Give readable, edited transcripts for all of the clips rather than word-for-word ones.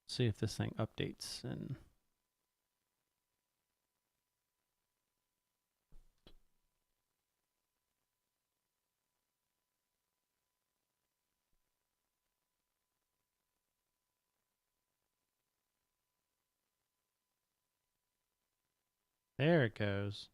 See if this thing updates and there it goes.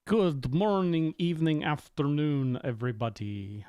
Good morning, evening, afternoon, everybody.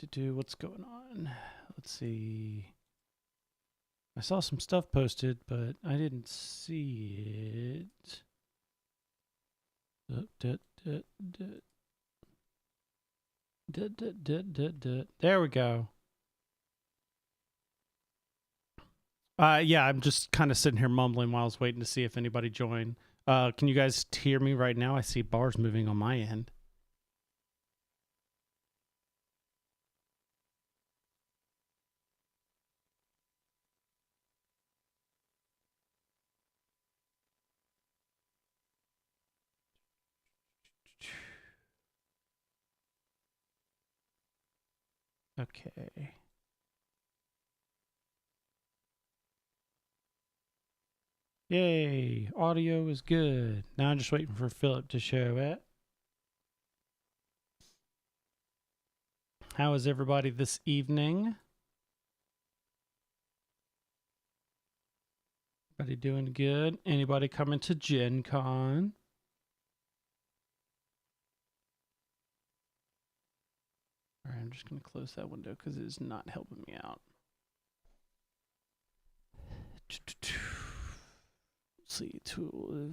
What's going on? Let's see. I saw some stuff posted, but I didn't see it. There we go. Yeah, I'm just kind of sitting here mumbling while I was waiting to see if anybody joined. Can you guys hear me right now? I see bars moving on my end. Okay. Yay, audio is good. Now I'm just waiting for Philip to show it. How is everybody this evening? Everybody doing good? Anybody coming to Gen Con? All right, I'm just going to close that window because it is not helping me out. Let's see, tool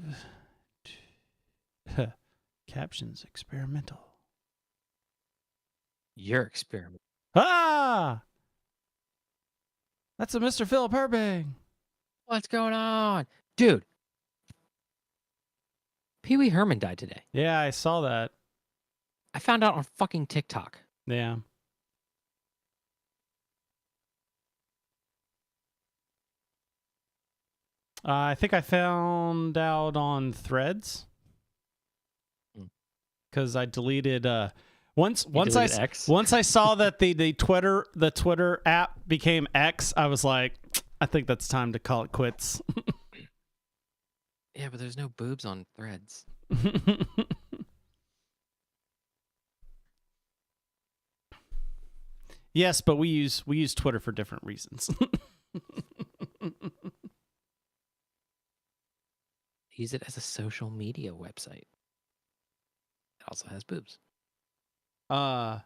of captions experimental. Your experiment. Ah! That's a Mr. Philip Herbing. What's going on? Dude. Pee Wee Herman died today. Yeah, I saw that. I found out on fucking TikTok. Yeah. I think I found out on Threads because I deleted once I saw that the Twitter app became X. I was like, I think that's time to call it quits. Yeah, but there's no boobs on Threads. Yes, but we use Twitter for different reasons. Use it as a social media website. It also has boobs. Have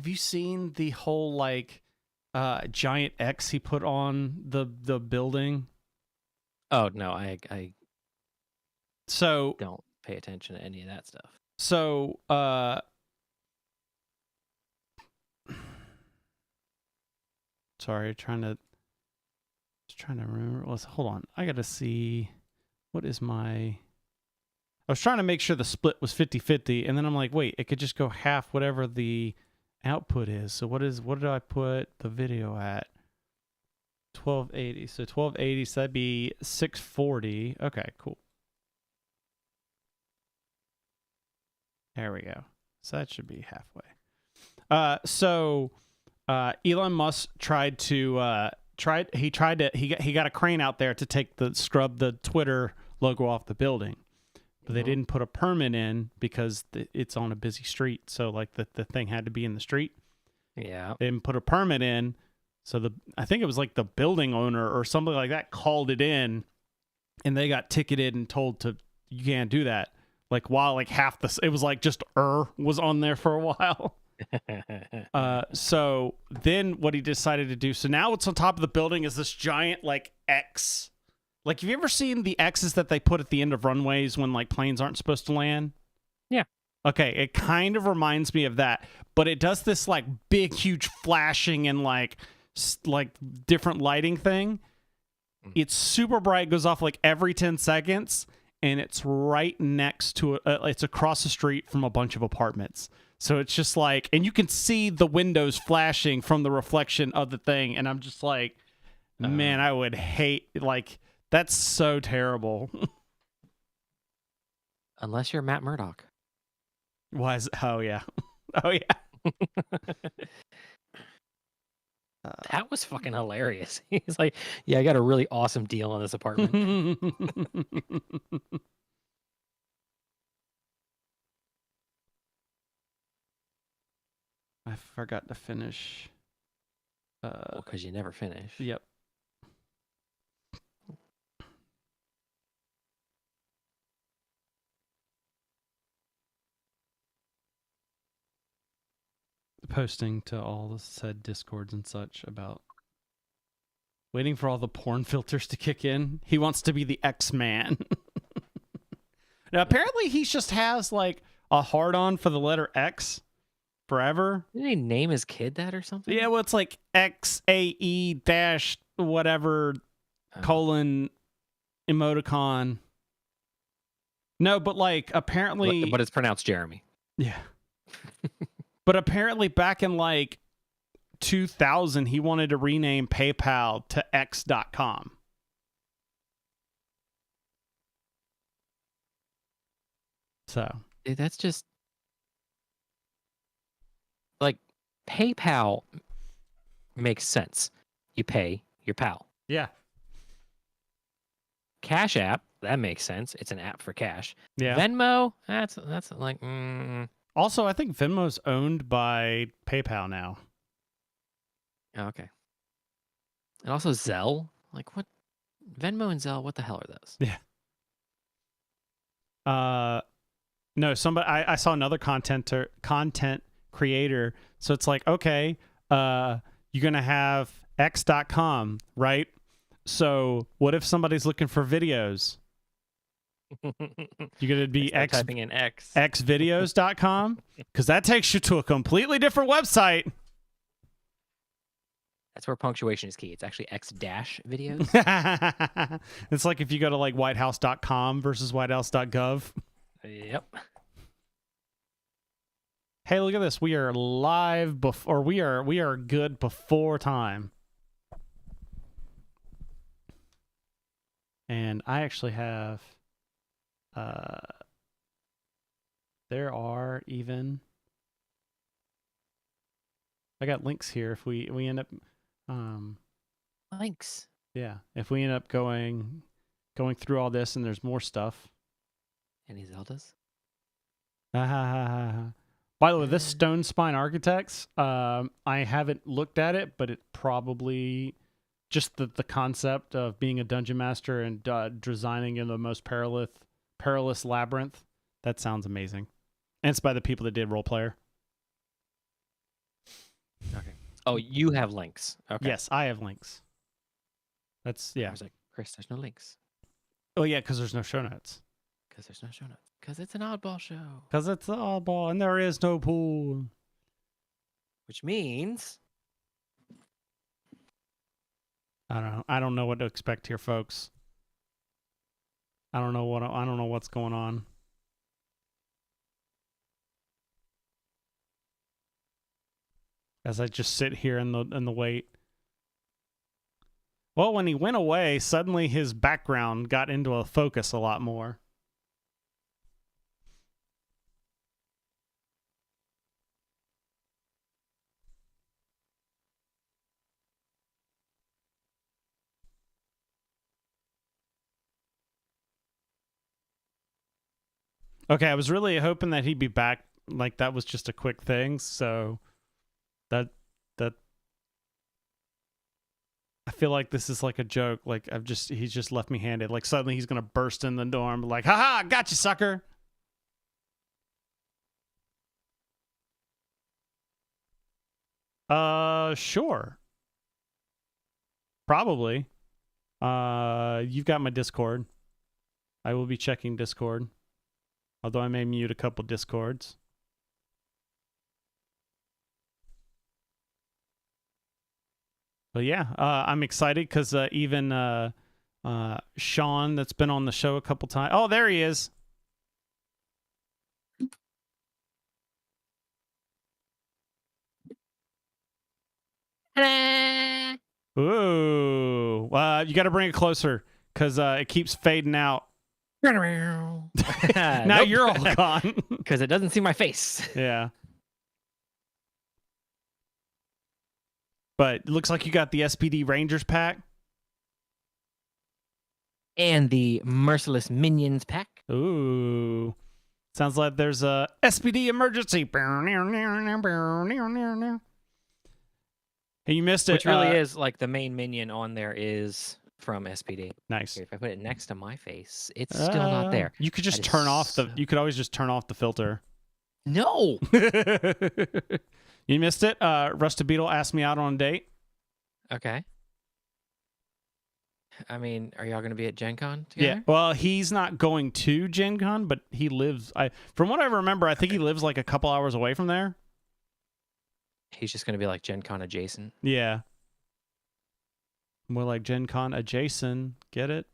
you seen the whole like giant X he put on the building? Oh no, I so don't pay attention to any of that stuff. So sorry, trying to remember. Hold on. I gotta see what is my. I was trying to make sure the split was 50-50, and then I'm like, wait, it could just go half whatever the output is. So what did I put the video at? 1280. So 1280, so that'd be 640. Okay, cool. There we go. So that should be halfway. Elon Musk he got a crane out there to scrub the Twitter logo off the building. But they didn't put a permit in because it's on a busy street. So like the thing had to be in the street. Yeah. They didn't put a permit in. So I think it was like the building owner or something like that called it in, and they got ticketed and told you can't do that. Like while like it was like just was on there for a while. So then what he decided to do, so now what's on top of the building is this giant like X. Like, have you ever seen the X's that they put at the end of runways when like planes aren't supposed to land? Yeah. Okay, it kind of reminds me of that, but it does this like big, huge flashing and like different lighting thing. It's super bright, goes off like every 10 seconds, and it's right next to it's across the street from a bunch of apartments. So it's just like, and you can see the windows flashing from the reflection of the thing, and I'm just like, man, I would hate like. That's so terrible. Unless you're Matt Murdock. Why is it? Oh, yeah. Oh, yeah. That was fucking hilarious. He's like, yeah, I got a really awesome deal on this apartment. I forgot to finish. Well, because you never finish. Yep. Posting to all the said discords and such about waiting for all the porn filters to kick in. He wants to be the X-Man. Now, apparently he just has like a hard-on for the letter X forever. Didn't he name his kid that or something? Yeah, well, it's like XAE dash whatever colon emoticon. No, but like apparently... But it's pronounced Jeremy. Yeah. But apparently back in like 2000, he wanted to rename PayPal to X.com. So. Dude, that's just... Like, PayPal makes sense. You pay your pal. Yeah. Cash App, that makes sense. It's an app for cash. Yeah. Venmo, that's like... Also, I think Venmo's owned by PayPal now. Oh, okay. And also Zelle. Like what? Venmo and Zelle, what the hell are those? Yeah. No, somebody I saw another content creator. So it's like, okay, you're gonna have X.com, right? So what if somebody's looking for videos? You're gonna be typing in X. xvideos.com? Because that takes you to a completely different website. That's where punctuation is key. It's actually X dash videos. It's like if you go to like whitehouse.com versus whitehouse.gov. Yep. Hey, look at this. We are live before we are good before time. And I actually have there are even I got links here if we end up Links. yeah, if we end up going through all this and there's more stuff. Any Zeldas? By the way, this Stone Spine Architects, I haven't looked at it, but it probably just the concept of being a dungeon master and designing in the most perilous labyrinth. That sounds amazing. And it's by the people that did Role Player. Okay. Oh, you have links. Okay. Yes, I have links. That's yeah. I was like, Chris, there's no links. Oh yeah, because there's no show notes. Because there's no show notes. Because it's an oddball show. Because it's the oddball and there is no pool. Which means I don't know what to expect here, folks. I don't know what's going on. As I just sit here in the wait. Well, when he went away, suddenly his background got into a focus a lot more. Okay, I was really hoping that he'd be back. Like that was just a quick thing, so that I feel like this is like a joke. Like he's just left me handed. Like suddenly he's gonna burst in the door and be like, "Haha, got you, sucker!" Sure, probably. You've got my Discord. I will be checking Discord. Although I may mute a couple Discords. But yeah, I'm excited because even Sean, that's been on the show a couple times. Oh, there he is. Ooh, you got to bring it closer because it keeps fading out. Now nope. You're all gone. Because it doesn't see my face. Yeah. But it looks like you got the SPD Rangers pack. And the Merciless Minions pack. Ooh. Sounds like there's a SPD emergency. Hey, you missed it. Which really is like the main minion on there is from SPD. Nice. Here, if I put it next to my face, it's still not there. You could just turn off the. You could always just turn off the filter. No. You missed it. Rusted Beetle asked me out on a date. Okay. I mean, are y'all going to be at Gen Con together? Yeah. Well, he's not going to Gen Con, but he lives. From what I remember, I think he lives like a couple hours away from there. He's just going to be like Gen Con adjacent. Yeah. More like Gen Con adjacent. Get it?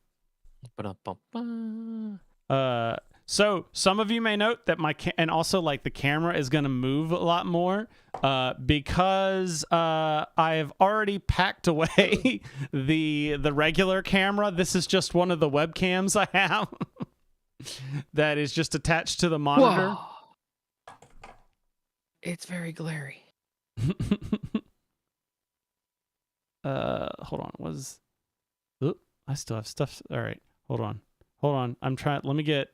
So some of you may note that and also like the camera is going to move a lot more because I've already packed away the regular camera. This is just one of the webcams I have that is just attached to the monitor. Whoa. It's very glary. Hold on. I still have stuff. All right. Hold on. I'm trying. Let me get.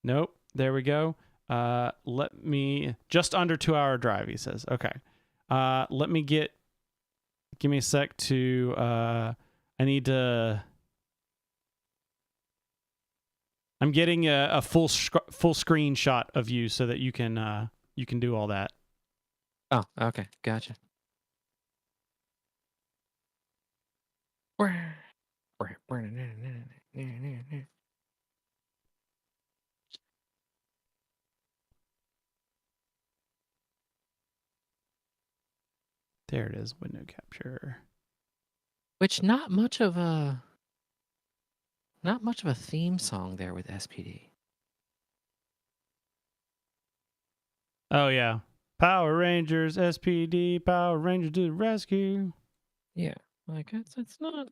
Nope. There we go. Let me just under 2-hour drive. He says. Okay. Give me a sec to. I I need to. I'm getting a full screenshot of you so that you can do all that. Oh, okay, gotcha. There it is, window capture. Which not much of a theme song there with SPD. Oh yeah, Power Rangers, SPD, Power Rangers to the rescue. Yeah, like it's not.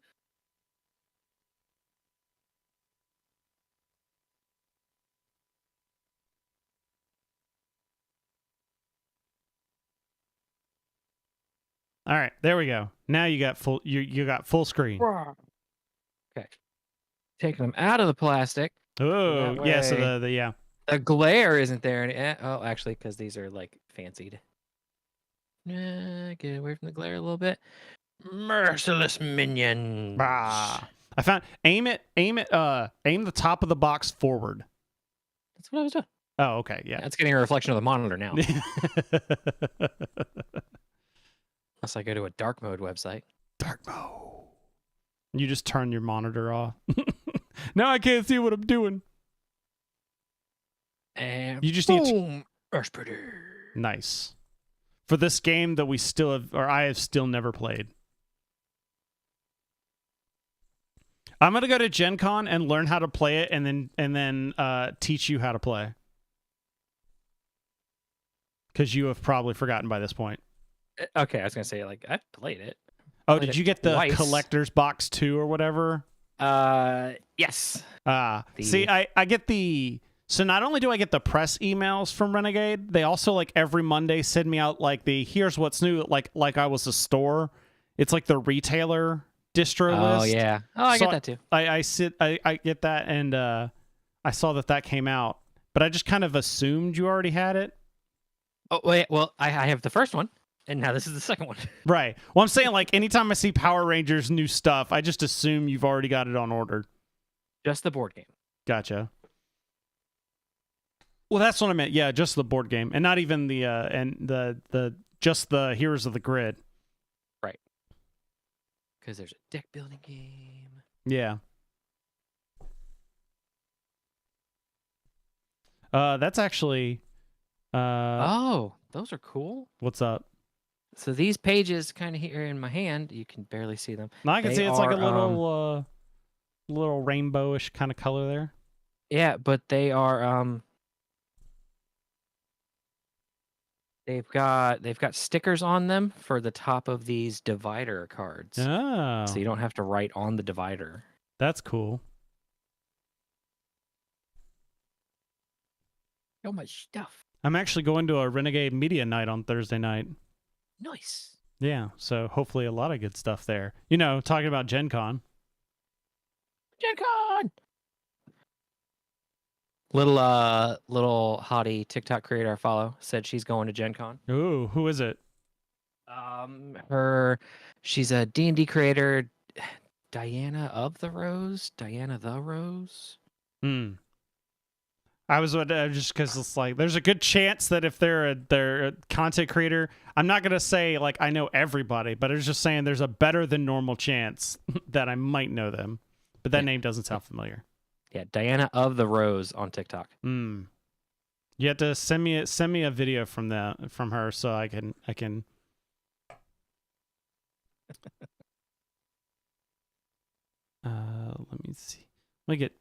All right, there we go. Now you got full. You got full screen. Okay, taking them out of the plastic. Oh That yeah, so way the yeah. the glare isn't there. Oh, actually, because these are like fancied. Get away from the glare a little bit. Merciless minions. I found aim the top of the box forward. That's what I was doing. Oh, okay, yeah. That's getting a reflection of the monitor now. Unless I go to a dark mode website. Dark mode. You just turn your monitor off. Now I can't see what I'm doing. And you just boom, need nice. For this game that we still have, or I have still never played. I'm gonna go to Gen Con and learn how to play it, and then teach you how to play. Because you have probably forgotten by this point. Okay, I was gonna say like I've played it. Oh, did you get the collector's box 2 or whatever? Yes. See, I get the. So not only do I get the press emails from Renegade, they also like every Monday send me out like the here's what's new, like I was a store. It's like the retailer distro list. Oh yeah. Oh, I get that too. I get that, and I saw that came out, but I just kind of assumed you already had it. Oh wait, well I have the first one, and now this is the second one. Right. Well, I'm saying like anytime I see Power Rangers new stuff, I just assume you've already got it on order. Just the board game. Gotcha. Well, that's what I meant. Yeah, just the board game, and not even the just the Heroes of the Grid. Right. Because there's a deck building game. Yeah. That's actually. Oh, those are cool. What's up? So these pages, kind of here in my hand, you can barely see them. No, I can see it's like a little little rainbowish kind of color there. Yeah, but they are they've got stickers on them for the top of these divider cards. Oh. So you don't have to write on the divider. That's cool. So much stuff. I'm actually going to a Renegade Media Night on Thursday night. Nice. Yeah, so hopefully a lot of good stuff there. You know, talking about Gen Con. Gen Con! Little hottie TikTok creator I follow said she's going to Gen Con. Ooh, who is it? She's a D&D creator, Diana the Rose. I was just because it's like there's a good chance that if they're a content creator, I'm not gonna say like I know everybody, but I was just saying there's a better than normal chance that I might know them. But that name doesn't sound familiar. Yeah, Diana the Rose on TikTok. You have to send me a video from her so I can. Let me see. Let me get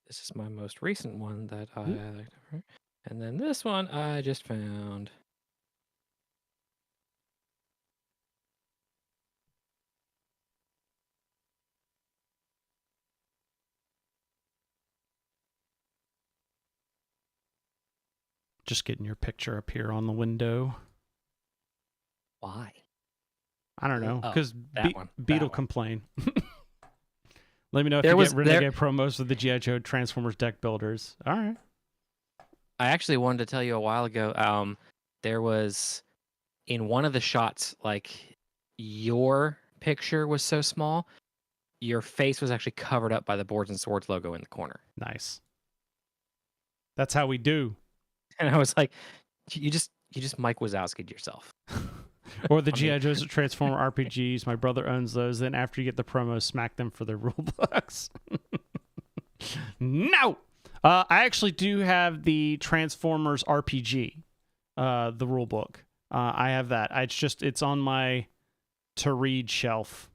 This is my most recent one that I liked. And then this one I just found. Just getting your picture up here on the window. Why? I don't know. Because Beetle complain. Let me know if you get Renegade promos with the G.I. Joe Transformers deck builders. All right. I actually wanted to tell you a while ago. There was in one of the shots, like your picture was so small, your face was actually covered up by the Boards and Swords logo in the corner. Nice. That's how we do. And I was like, you just Mike Wazowski'd yourself. Or the I G.I. mean- Joe's Transformer RPGs. My brother owns those. Then after you get the promos, smack them for their rule books. No! I actually do have the Transformers RPG, the rule book. I have that. It's on my to read shelf.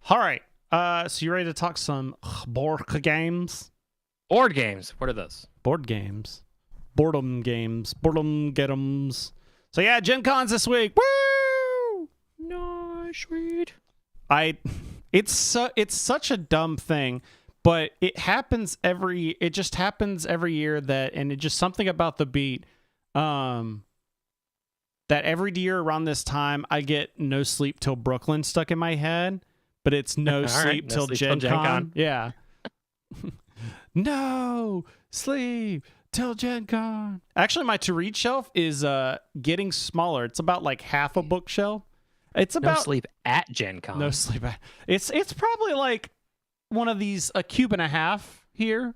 All right. So you ready to talk some board games? Board games. What are those? Board games. Boredom games. Boredom get'ems. So yeah, Gen Cons this week. Woo! Nice, sweet. It's such a dumb thing, but it just happens every year and it just something about the beat. That every year around this time I get No Sleep Till Brooklyn stuck in my head, but it's No Sleep Till Gen Con. Yeah. No sleep till Gen Con. Actually, my to read shelf is getting smaller. It's about like half a bookshelf. It's about No sleep at Gen Con. No sleep. It's probably like one of these a cube and a half here,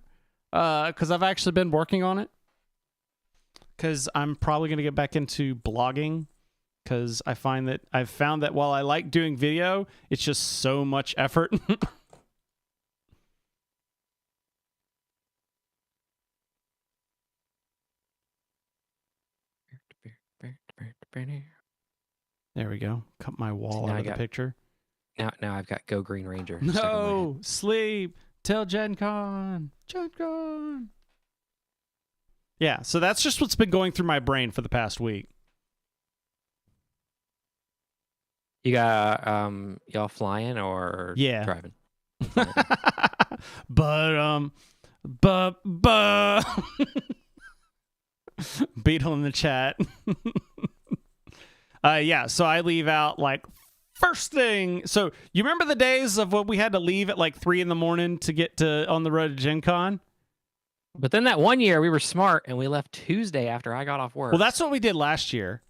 because I've actually been working on it. Because I'm probably gonna get back into blogging. Because I've found that while I like doing video, it's just so much effort. There we go. Cut my wall Now out I of the got- picture. Now I've got Go Green Ranger. stuck in my head. No sleep till Gen Con. Gen Con. Yeah, so that's just what's been going through my brain for the past week. You got y'all flying or Yeah. driving? but Beetle in the chat. Yeah, so I leave out like first thing. So you remember the days of when we had to leave at like 3 a.m. to get to on the road to Gen Con? But then that one year we were smart and we left Tuesday after I got off work. Well, that's what we did last year.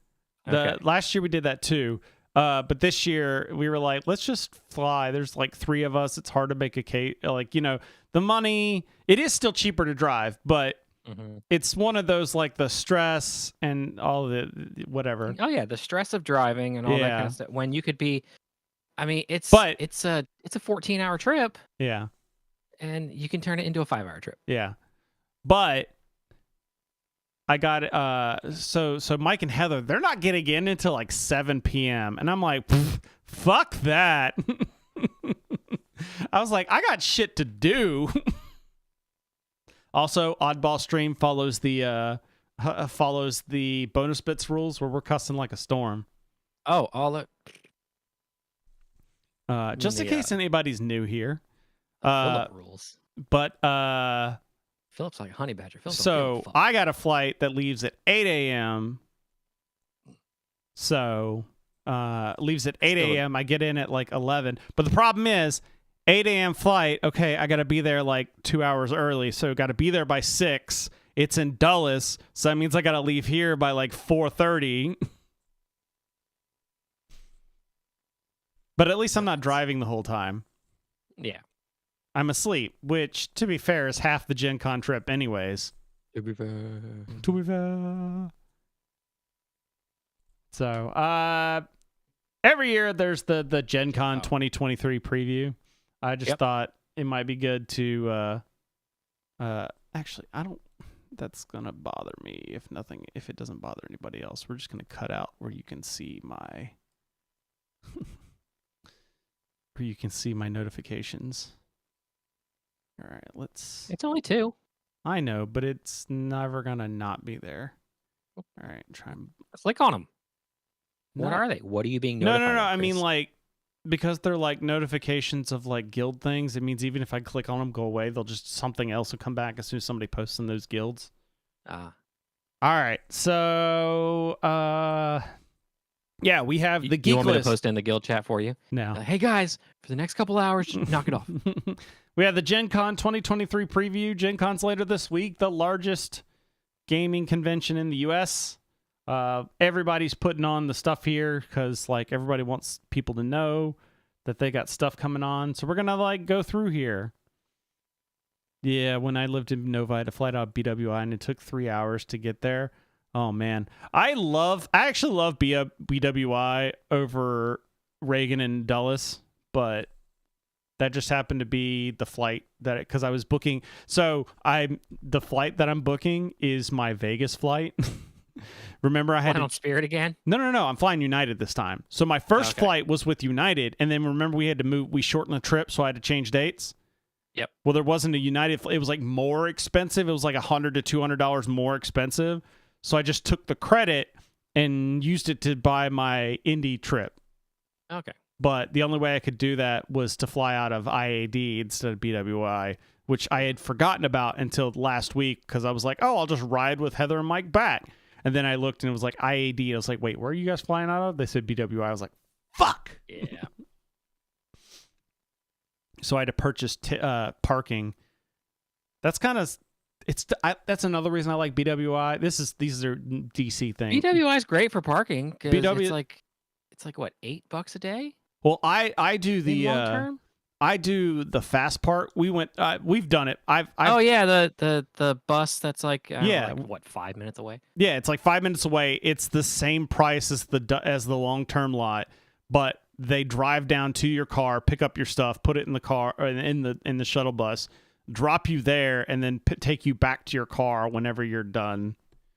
Okay. Last year we did that too. But this year we were like, let's just fly. There's like 3 of us. It's hard to make a case. Like, the money, it is still cheaper to drive, but it's one of those like the stress and all the whatever. Oh yeah, the stress of driving and all that kind of stuff. When you could be, I mean, it's a 14-hour trip, Yeah. and you can turn it into a 5-hour trip. Yeah. But I got so Mike and Heather, they're not getting in until like 7 p.m. And I'm like, fuck that. I was like, I got shit to do. Also, Oddball stream follows the bonus bits rules where we're cussing like a storm. Oh, all the Just in case anybody's new here. Philip rules. But Philip's like a honey badger. Philip's so I got a flight that leaves at 8 a.m. So leaves at 8 a.m. I get in at like 11. But the problem is 8 a.m. flight. Okay, I got to be there like 2 hours early. So got to be there by 6. It's in Dulles. So that means I got to leave here by like 4:30. But at least I'm not driving the whole time. Yeah. I'm asleep, which, to be fair, is half the Gen Con trip anyways. To be fair. So, every year there's the Gen Con 2023 preview. I just thought it might be good to, actually, that's going to bother me if it doesn't bother anybody else. We're just going to cut out where you can see my, notifications. All right, It's only 2. I know, but it's never gonna not be there. All right, try and Click on them. What are they? What are you being notified? No. of, I mean, Chris? like, because they're like notifications of like guild things. It means even if I click on them, go away. They'll just something else will come back as soon as somebody posts in those guilds. Ah. All right, so yeah, we have the geek You want me to list post in the guild chat for you? now. Hey guys, for the next couple hours, knock it off. We have the Gen Con 2023 preview. Gen Con's later this week, the largest gaming convention in the U.S. Everybody's putting on the stuff here because like everybody wants people to know that they got stuff coming on. So we're gonna like go through here. Yeah, when I lived in Novi, I had to fly out of BWI, and it took 3 hours to get there. Oh man, I actually love BWI over Reagan and Dulles, but that just happened to be the flight that because I was booking. So the flight that I'm booking is my Vegas flight. Remember, I had on Spirit again. No. I'm flying United this time. So my first flight was with United, and then remember we had to move. We shortened the trip, so I had to change dates. Yep. Well, there wasn't a United. It was like more expensive. It was like $100 to $200 more expensive. So I just took the credit and used it to buy my Indy trip. Okay. But the only way I could do that was to fly out of IAD instead of BWI, which I had forgotten about until last week because I was like, oh, I'll just ride with Heather and Mike back. And then I looked and it was like IAD. I was like, wait, where are you guys flying out of? They said BWI. I was like, fuck. Yeah. So I had to purchase parking. That's kind of that's another reason I like BWI. These are DC things. BWI is great for parking because it's like what, $8 a day? Well, I do the long term? I do the fast part. We've done it. The bus that's like yeah, like, what, 5 minutes away? Yeah, it's like 5 minutes away. It's the same price as the long term lot, but they drive down to your car, pick up your stuff, put it in the car or in the shuttle bus, drop you there, and then take you back to your car whenever you're done.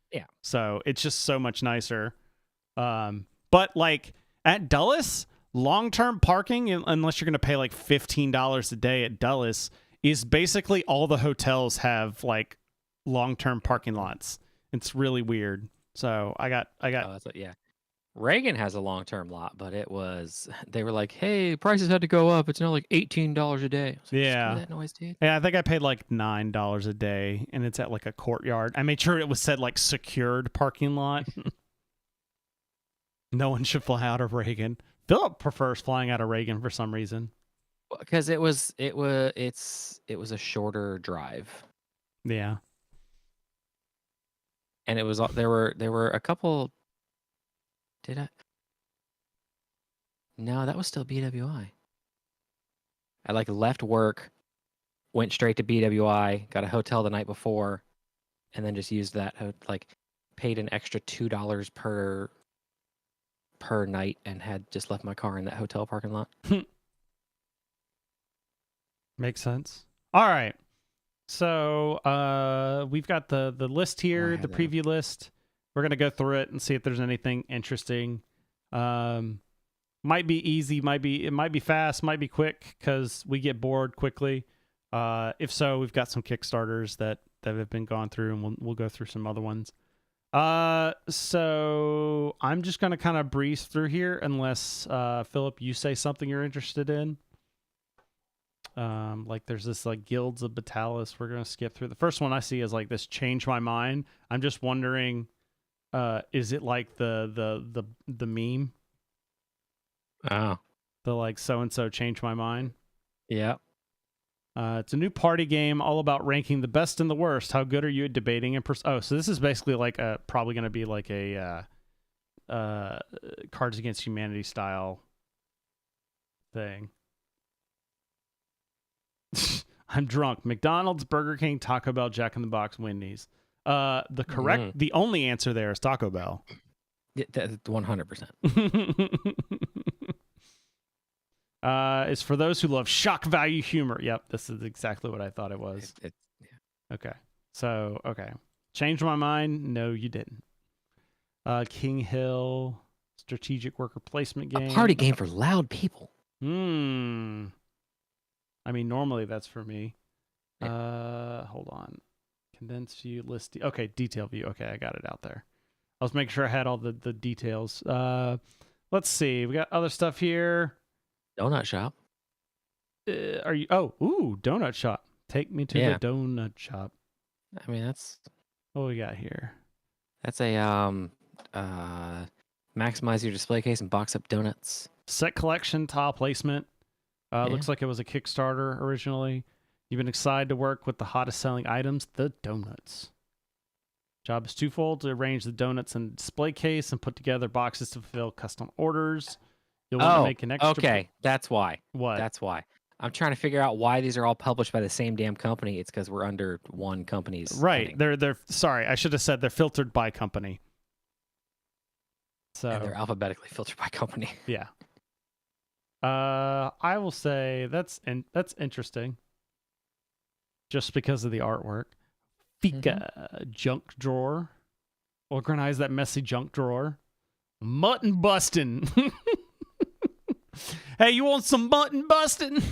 Yeah. So it's just so much nicer. But like at Dulles, long-term parking, unless you're going to pay like $15 a day at Dulles, is basically all the hotels have like long-term parking lots. It's really weird. So I got. Yeah. Reagan has a long-term lot, but they were like, hey, prices had to go up. It's now like $18 a day. I was like, yeah. That noise, dude. Yeah, I think I paid like $9 a day, and it's at like a courtyard. I made sure it was said like secured parking lot. No one should fly out of Reagan. Philip prefers flying out of Reagan for some reason. Because it was a shorter drive. Yeah. And it was there were a couple. Did I? No, that was still BWI. I like left work, went straight to BWI, got a hotel the night before, and then just used that like paid an extra $2 per night and had just left my car in that hotel parking lot. Makes sense. All right. So we've got the list here, the preview list. We're going to go through it and see if there's anything interesting. Might be easy, it might be fast, might be quick because we get bored quickly. If so, we've got some Kickstarters that have been gone through, and we'll go through some other ones. So I'm just going to kind of breeze through here unless, Philip, you say something you're interested in. Like there's this like Guilds of Batalis. We're going to skip through. The first one I see is like this Change My Mind. I'm just wondering, is it like the meme? Oh. The like so-and-so changed my mind? Yeah. It's a new party game all about ranking the best and the worst. How good are you at debating and so this is basically like probably going to be like a Cards Against Humanity style thing. I'm drunk. McDonald's, Burger King, Taco Bell, Jack in the Box, Wendy's. The only answer there is Taco Bell. Yeah, 100%. Is for those who love shock value humor. Yep, this is exactly what I thought it was. Yeah. Okay. So, Changed my mind? No, you didn't. King Hill, strategic worker placement game. A party game for loud people. I mean, normally that's for me. Yeah. Hold on. Condensed view, list. Okay, detail view. Okay, I got it out there. I was making sure I had all the details. Let's see. We got other stuff here. Donut shop. Are you? Oh, ooh, donut shop. Take me to the donut shop. I mean, that's what we got here. That's a maximize your display case and box up donuts. Set collection, tile placement. Looks like it was a Kickstarter originally. You've been excited to work with the hottest selling items, the donuts. Job is twofold: to arrange the donuts in a display case and put together boxes to fulfill custom orders. You'll want to make an extra. Okay, that's why. What? That's why. I'm trying to figure out why these are all published by the same damn company. It's because we're under one company's right. heading. They're sorry, I should have said they're filtered by company. So And they're alphabetically filtered by company. yeah. I will say that's interesting. Just because of the artwork. Fika junk drawer. Organize that messy junk drawer. Mutton bustin'. Hey, you want some mutton bustin'?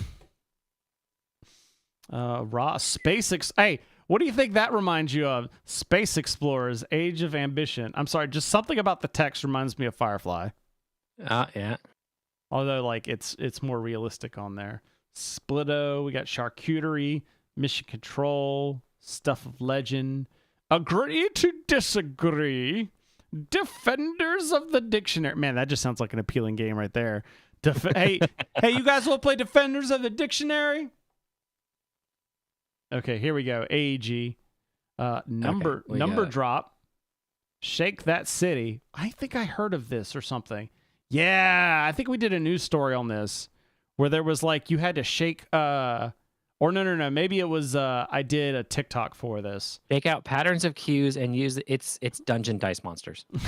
Raw Space Hey, what do you think that reminds you of? Space Explorers, Age of Ambition. I'm sorry, just something about the text reminds me of Firefly. Yeah. Although, like, it's more realistic on there. Splitto, we got Charcuterie, Mission Control, Stuff of Legend, Agree to Disagree, Defenders of the Dictionary. Man, that just sounds like an appealing game right there. Hey, you guys want to play Defenders of the Dictionary? Okay, here we go. AEG. Number drop. Shake That City. I think I heard of this or something. Yeah, I think we did a news story on this where there was like you had to shake or no. Maybe it was I did a TikTok for this. Take out patterns of cues and use it's dungeon dice monsters. Go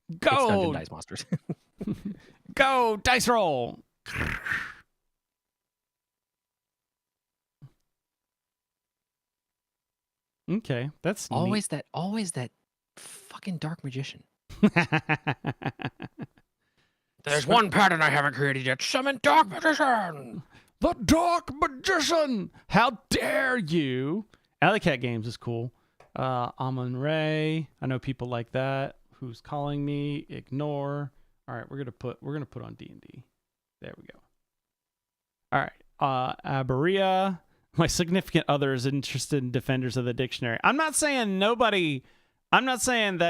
it's dungeon dice monsters. Go dice roll. Okay, that's always that fucking dark magician. There's one pattern I haven't created yet. Summon Dark Magician. The Dark Magician. How dare you? Alley Cat Games is cool. Amon Ray. I know people like that. Who's calling me? Ignore. All right, we're gonna put on D&D. There we go. All right. Aberia. My significant other is interested in Defenders of the Dictionary. I'm not saying that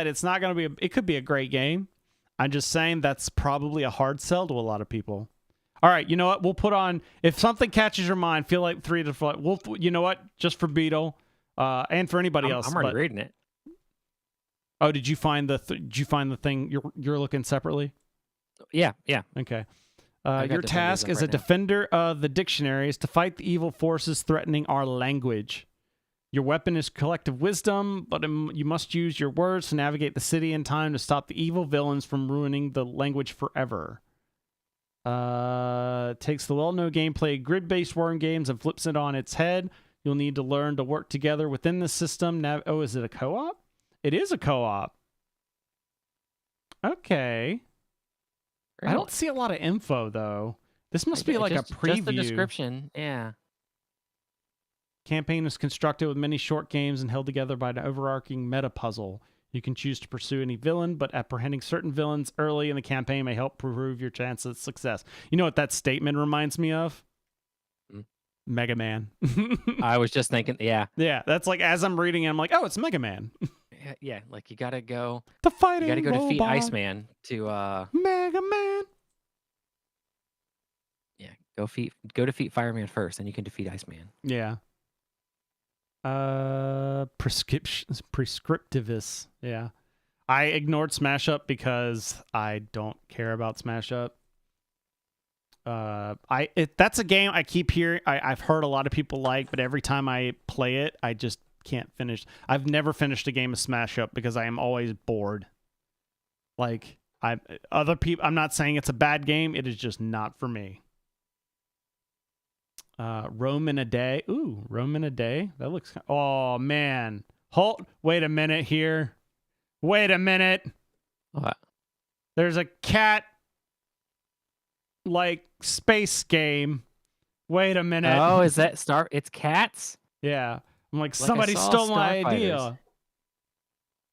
it's not going to be it could be a great game. I'm just saying that's probably a hard sell to a lot of people. All right, you know what? We'll put on, if something catches your mind, feel like 3 to 4. You know what? Just for Beetle and for anybody else. I'm already reading it. Oh, did you find the thing you're looking separately? Yeah. Okay. Your task as a defender of the dictionary is to fight the evil forces threatening our language. Your weapon is collective wisdom, but you must use your words to navigate the city in time to stop the evil villains from ruining the language forever. Takes the well-known gameplay grid-based worm games and flips it on its head. You'll need to learn to work together within the system. Is it a co-op? It is a co-op. Okay. Really? I don't see a lot of info, though. This must be like a preview. Just the description, yeah. Campaign is constructed with many short games and held together by an overarching meta puzzle. You can choose to pursue any villain, but apprehending certain villains early in the campaign may help prove your chances of success. You know what that statement reminds me of? Mega Man. I was just thinking, yeah. Yeah, that's like, as I'm reading it, I'm like, oh, it's Mega Man. Yeah, like you gotta go. The fighting You gotta go robot. defeat Iceman to Mega Man. Yeah, go defeat Fireman first, and you can defeat Iceman. Yeah. Prescriptivist. Yeah. I ignored Smash Up because I don't care about Smash Up. That's a game I keep hearing. I've heard a lot of people like, but every time I play it, I just can't finish. I've never finished a game of Smash Up because I am always bored. Like I'm not saying it's a bad game. It is just not for me. Rome in a Day. Ooh, Rome in a Day. That looks. Oh man. Wait a minute here. Wait a minute. What? There's a cat. Like space game. Wait a minute. Oh, is that Star? It's cats. Yeah. I'm like somebody stole my idea.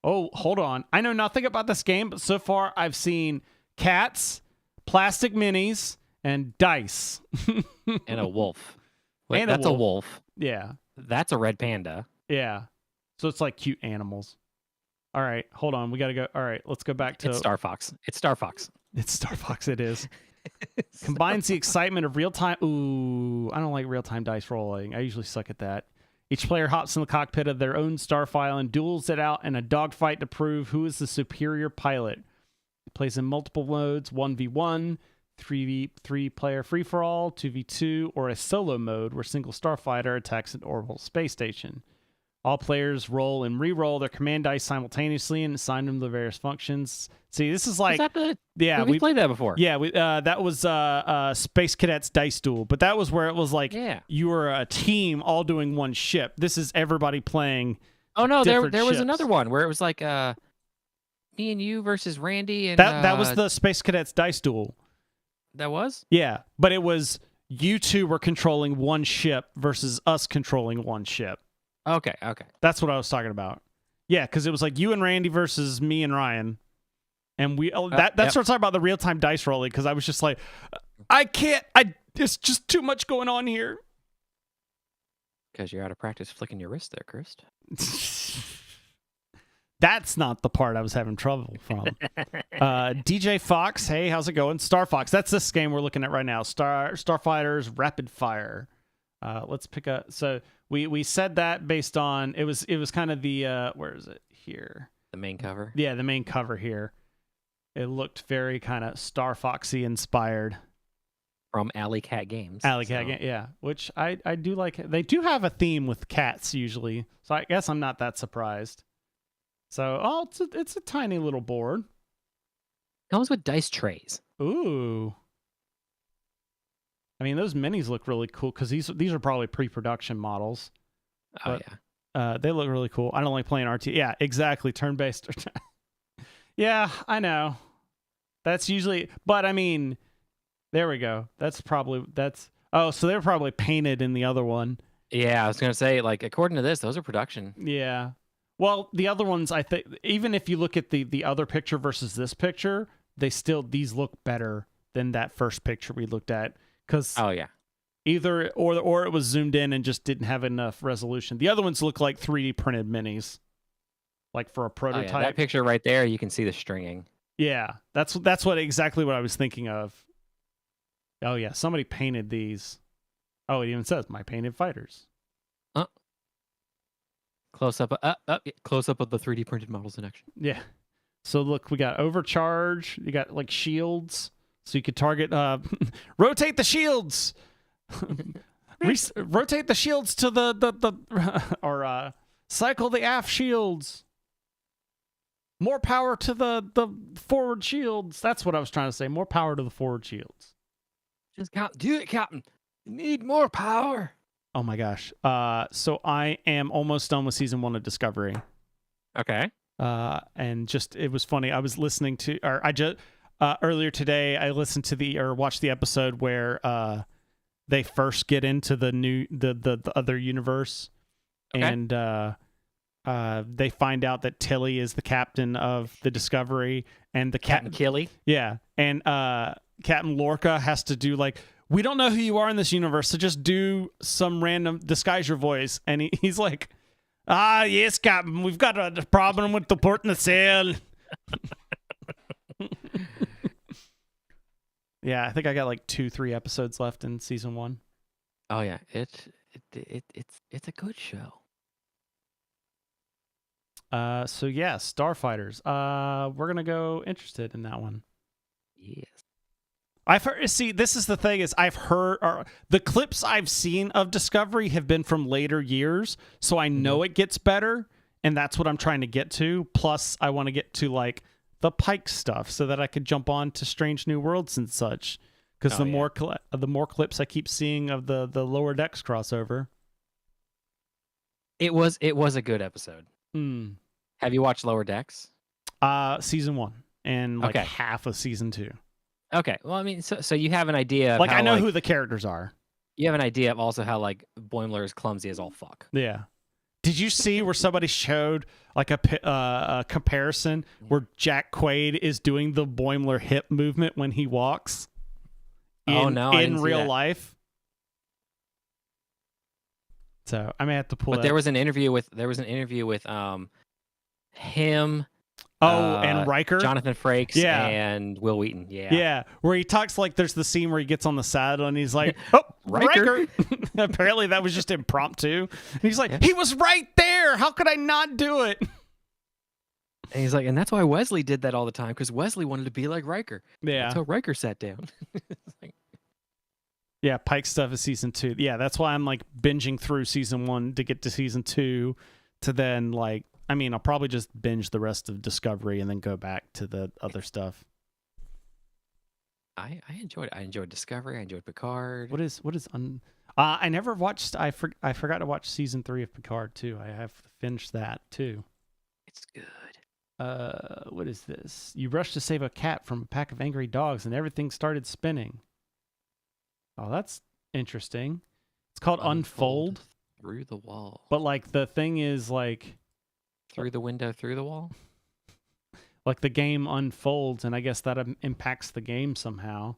Oh, hold on. I know nothing about this game, but so far I've seen cats, plastic minis, and dice. And a wolf. Wait, that's a wolf. Yeah. That's a red panda. Yeah. So it's like cute animals. All right, hold on. We got to go. All right, let's go back to... It's Star Fox. It's Star Fox. It's Star Fox, it is. Combines the excitement of real-time... Ooh, I don't like real-time dice rolling. I usually suck at that. Each player hops in the cockpit of their own starfile and duels it out in a dogfight to prove who is the superior pilot. It plays in multiple modes, 1v1, 3v3-player free-for-all, 2v2, or a solo mode where a single starfighter attacks an orbital space station. All players roll and re-roll their command dice simultaneously and assign them to various functions. See, this is like... we played that before. Yeah, that was Space Cadets Dice Duel, but that was where it was like you were a team all doing one ship. This is everybody playing. Oh no, there was ships. another one where it was like me and you versus Randy, and that was the Space Cadets Dice Duel. That was? Yeah, but it was you two were controlling one ship versus us controlling one ship. Okay. That's what I was talking about. Yeah, because it was like you and Randy versus me and Ryan. And that's what I'm talking about, the real-time dice rolling, because I was just like, there's just too much going on here. Because you're out of practice flicking your wrist there, Chris. That's not the part I was having trouble from. DJ Fox, hey, how's it going? Star Fox, that's this game we're looking at right now. Starfighters Rapid Fire. Let's pick up. So we said that based on it was kind of the where is it here? The main cover. Yeah, the main cover here. It looked very kind of Star Foxy inspired. From Alley Cat Games. Yeah, which I do like. They do have a theme with cats usually, so I guess I'm not that surprised. So, it's a tiny little board. Comes with dice trays. Ooh. I mean, those minis look really cool because these are probably pre-production models. Oh, yeah. They look really cool. I don't like playing RT. Yeah, exactly. Turn-based. Yeah, I know. That's usually... But, I mean, there we go. Oh, so they're probably painted in the other one. Yeah, I was going to say, like, according to this, those are production. Yeah. Well, the other ones, I think, even if you look at the other picture versus this picture, these look better than that first picture we looked at. Because either or it was zoomed in and just didn't have enough resolution. The other ones look like 3D printed minis, like for a prototype. Oh, yeah. That picture right there, you can see the stringing. Yeah, that's exactly what I was thinking of. Oh yeah, somebody painted these. Oh, it even says my painted fighters. Close up of the 3D printed models in action. Yeah. So look, we got overcharge. You got like shields. So you could target, rotate the shields, rotate the shields to or cycle the aft shields. More power to the forward shields. That's what I was trying to say. More power to the forward shields. Just do it, Captain. You need more power. Oh my gosh. So I am almost done with season 1 of Discovery. Okay. And just it was funny. I was listening to, or I just. Earlier today, I listened to watched the episode where they first get into the other universe, and they find out that Tilly is the captain of the Discovery, and the Captain Killy. Yeah, and Captain Lorca has to do like, we don't know who you are in this universe, so just do some random disguise your voice, and he's like, yes, Captain, we've got a problem with the port nacelle. Yeah, I think I got like 2-3 episodes left in season 1. Oh yeah, it's a good show. So yeah, Starfighters. We're gonna go interested in that one. Yes. I've heard. See, this is the thing is I've heard the clips I've seen of Discovery have been from later years, so I know it gets better, and that's what I'm trying to get to. Plus, I want to get to like the Pike stuff so that I could jump on to Strange New Worlds and such. Because the more clips I keep seeing of the Lower Decks crossover. It was a good episode. Have you watched Lower Decks? Season 1 and like half of season 2. Okay. Well, I mean, so you have an idea of like how, I know who the characters are. You have an idea of also how like Boimler is clumsy as all fuck. Yeah. Did you see where somebody showed like a comparison where Jack Quaid is doing the Boimler hip movement when he walks? In real life. So I may have to pull. But there was an interview with him and Riker. Jonathan Frakes Yeah. and Will Wheaton. Yeah. Yeah, where he talks like there's the scene where he gets on the saddle and he's like, "Oh, Riker." Apparently that was just impromptu. And he's like, "He was right there. How could I not do it?" And he's like, and that's why Wesley did that all the time, because Wesley wanted to be like Riker. Yeah. Until Riker sat down. Yeah, Pike stuff is season 2. Yeah, that's why I'm like binging through season 1 to get to season 2 to then like, I mean, I'll probably just binge the rest of Discovery and then go back to the other stuff. I enjoyed it. I enjoyed Discovery. I enjoyed Picard. I never watched. I forgot to watch season 3 of Picard too. I have finished that too. It's good. What is this? You rushed to save a cat from a pack of angry dogs, and everything started spinning. Oh, that's interesting. It's called Unfold. Through the wall. But like the thing is like through the window, through the wall. Like the game unfolds, and I guess that impacts the game somehow.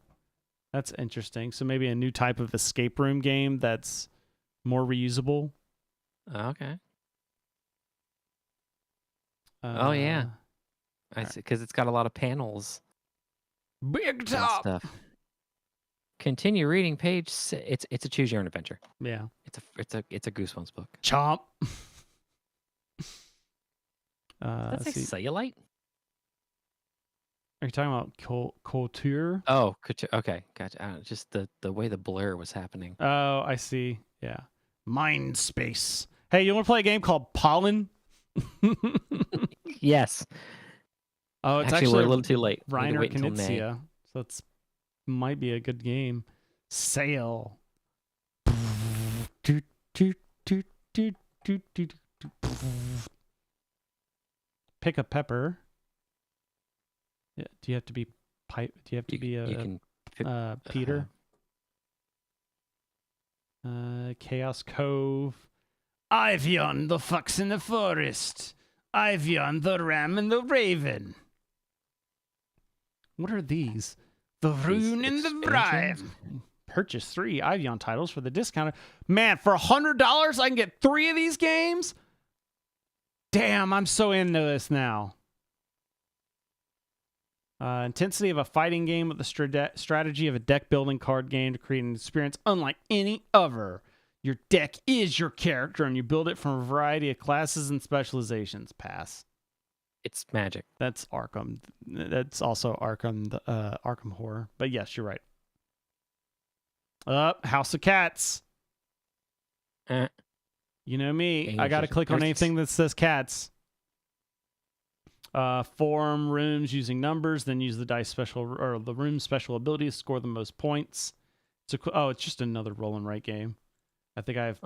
That's interesting. So maybe a new type of escape room game that's more reusable. Okay. Oh yeah, I see, because it's got a lot of panels. Big top stuff. Continue reading page. It's a choose your own adventure. Yeah. It's a Goosebumps book. Chomp. That's like cellulite. Are you talking about couture? Oh, couture. Okay, gotcha. Just the way the blur was happening. Oh, I see. Yeah. Mind space. Hey, you want to play a game called Pollen? Yes. Oh, it's actually we're a little too late. Reiner Knizia. So it's might be a good game. Sail. Pick a pepper. Yeah. Do you have to be pipe? Do you have to be Peter? Chaos Cove. Ivion, the fox in the forest. Ivion, the ram and the raven. What are these? The rune and the brine. Purchase 3 Ivion titles for the discounter. Man, for $100, I can get 3 of these games? Damn, I'm so into this now. Intensity of a fighting game with the strategy of a deck building card game to create an experience unlike any other. Your deck is your character, and you build it from a variety of classes and specializations. Pass. It's Magic. That's Arkham. That's also Arkham, Arkham Horror. But yes, you're right. House of Cats. You know me. I got to click on anything that says cats. Form rooms using numbers, then use the dice special or the room special abilities to score the most points. It's just another roll and write game. I think I have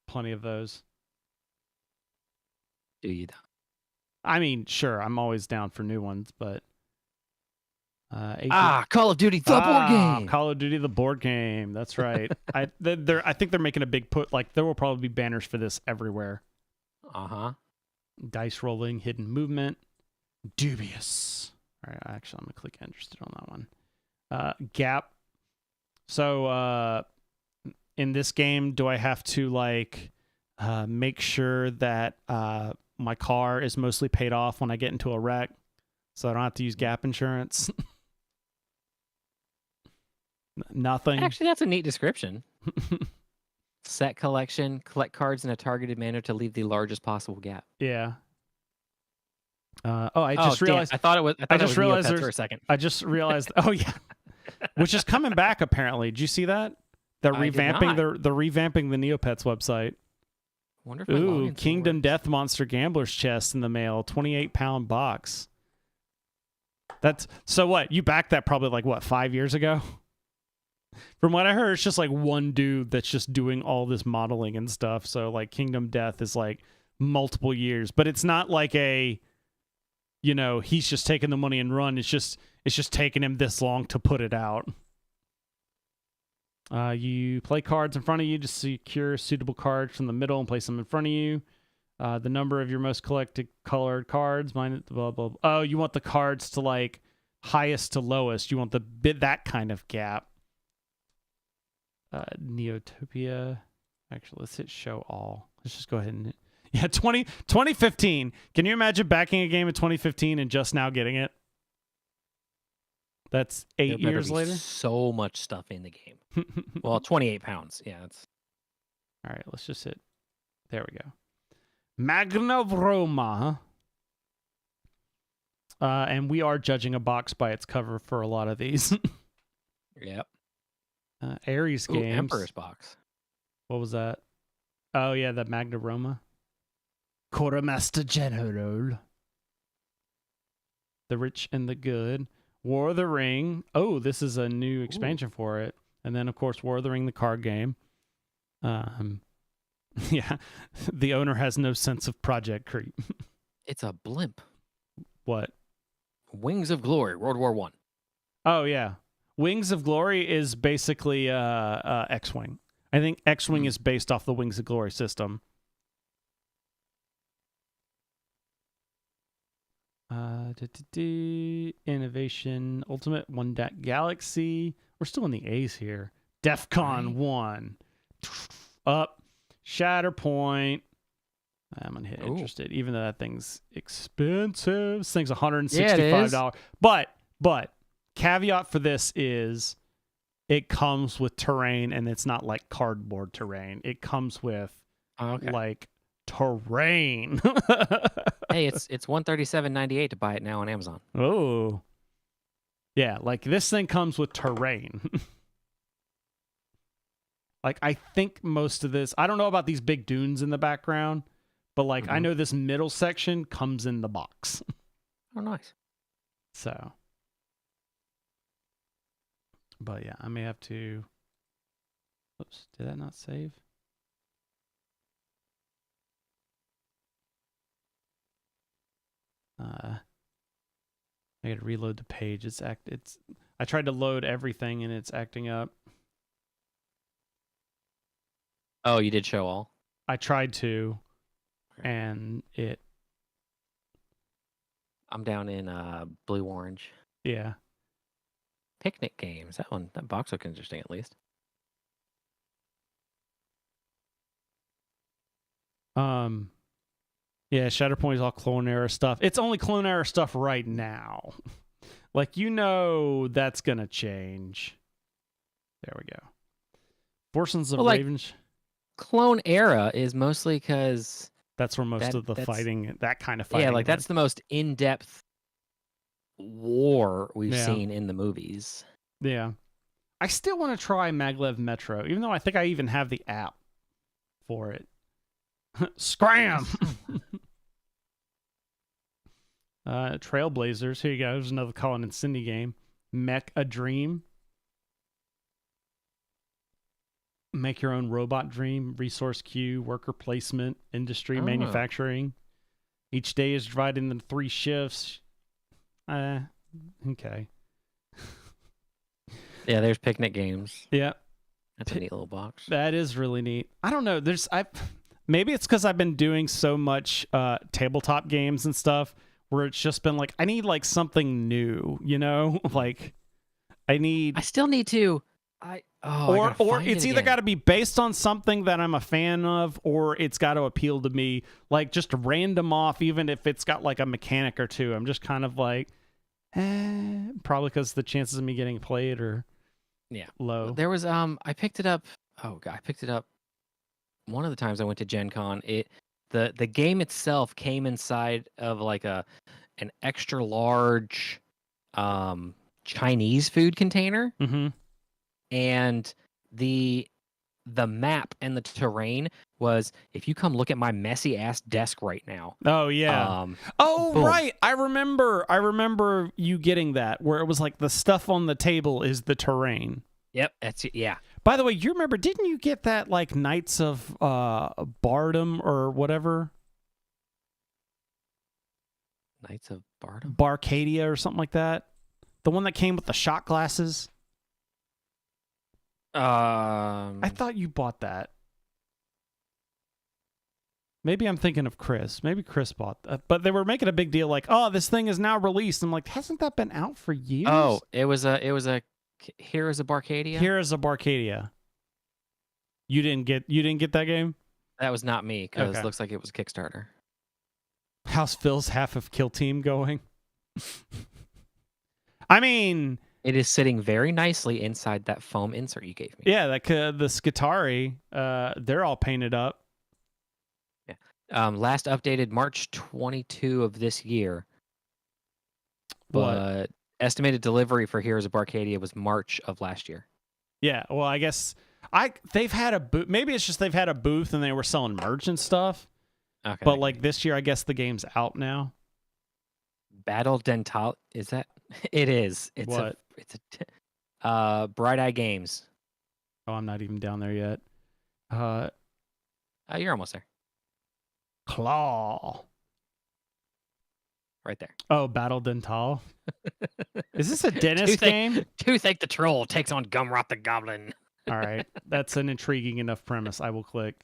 plenty of those. Do you? I mean, sure, I'm always down for new ones, but Call of Duty the board game. Call of Duty the board game. That's right. I think they're making a big put. Like there will probably be banners for this everywhere. Dice rolling, hidden movement, dubious. All right, actually, I'm gonna click interested on that one. Gap. So in this game, do I have to like make sure that my car is mostly paid off when I get into a wreck, so I don't have to use gap insurance? Nothing. Actually, that's a neat description. Set collection. Collect cards in a targeted manner to leave the largest possible gap. Yeah. I just realized. I thought it was. I just realized for a second. I just realized. Oh yeah, which is coming back apparently. Did you see that? They're revamping. They're revamping the Neopets website. Wonder if Kingdom Death Monster Gambler's Chest in the mail. 28-pound box. That's so. What you backed that probably like what 5 years ago? From what I heard, it's just like one dude that's just doing all this modeling and stuff. So like Kingdom Death is like multiple years, but it's not like a, he's just taking the money and run. It's just taking him this long to put it out. You play cards in front of you to secure suitable cards from the middle and place them in front of you. The number of your most collected colored cards, blah, blah, blah. Oh, you want the cards to like highest to lowest. You want that kind of gap. Neotopia. Actually, let's hit show all. Let's just go ahead and Yeah, 2015. Can you imagine backing a game in 2015 and just now getting it? That's 8 There years better be later. so much stuff in the game. Well, 28 pounds. Yeah, it's All right, let's just hit. There we go. Magna Roma. And we are judging a box by its cover for a lot of these. yep. Ares Ooh, games. Emperor's box. What was that? Oh yeah, the Magna Roma. Quartermaster General. The Rich and the Good. War of the Ring. Oh, this is a new expansion for it. And then of course War of the Ring, the card game. Yeah, the owner has no sense of project creep. It's a blimp. What? Wings of Glory, World War One. Oh yeah, Wings of Glory is basically X-wing. I think X-wing is based off the Wings of Glory system. Innovation, Ultimate, One Galaxy. We're still in the A's here. DEFCON 1. Up. Shatterpoint. I'm gonna hit interested, even though that thing's expensive. This thing's $165. But caveat for this is it comes with terrain, and it's not like cardboard terrain. It comes with like terrain. Hey, it's $137.98 to buy it now on Amazon. Oh, yeah, like this thing comes with terrain. Like I think most of this, I don't know about these big dunes in the background, but like I know this middle section comes in the box. Oh, nice. So, but yeah, I may have to. Oops, did that not save? I got to reload the page. I tried to load everything and it's acting up. Oh, you did show all? I tried to, and it. I'm down in blue orange. Yeah. Picnic games. That box looks interesting at least. Yeah, Shatterpoint is all Clone Era stuff. It's only Clone Era stuff right now. Like, that's gonna change. There we go. Fortunes of Ravens. Clone Era is mostly because that's where most of the fighting, that kind of fighting. Yeah, like that's the most in-depth war we've seen in the movies. Yeah. I still want to try Maglev Metro, even though I think I even have the app for it. Scram! Trailblazers. Here you go. There's another Colin and Cindy game. Mech a Dream. Make your own robot dream. Resource queue. Worker placement. Industry. Manufacturing. Each day is divided into 3 shifts. Okay. Yeah, there's picnic games. Yeah. That's a neat little box. That is really neat. I don't know. Maybe it's because I've been doing so much tabletop games and stuff where it's just been like, I need like something new, you know? Like I still need to or it's either got to be based on something that I'm a fan of, or it's got to appeal to me, like just random off, even if it's got like a mechanic or two. I'm just kind of like, probably because the chances of me getting played are low. There was I picked it up. Oh god, I picked it up one of the times I went to Gen Con. The game itself came inside of like an extra large Chinese food container. Mm-hmm. And the map and the terrain was, if you come look at my messy ass desk right now. Oh yeah. Boom. Right. I remember you getting that, where it was like the stuff on the table is the terrain. Yep, that's it. Yeah. By the way, you remember, didn't you get that like Knights of Bardom or whatever? Knights of Bardom? Barcadia or something like that? The one that came with the shot glasses? I thought you bought that. Maybe I'm thinking of Chris. Maybe Chris bought that. But they were making a big deal like, oh, this thing is now released. I'm like, hasn't that been out for years? Oh, it was a Here is a Barcadia? Here is a Barcadia. You didn't get that game? That was not me because Okay. looks like it was Kickstarter. How's Phil's half of Kill Team going? I mean, It is sitting very nicely inside that foam insert you gave me. yeah, like the Skitari, they're all painted up. Last updated March 22 of this year, What? but estimated delivery for Heroes of Arcadia was March of last year. Yeah, well, I guess they've had a booth. Maybe it's just they've had a booth and they were selling merch and stuff. Okay. But like this year, I guess the game's out now. Battle Dental is that? It is. It's What? Bright Eye Games. Oh, I'm not even down there yet. You're almost there. Claw. Right there. Oh, Battle Dental. Is this a dentist game? Toothache the Troll takes on Gumrot the Goblin. All right, that's an intriguing enough premise. I will click.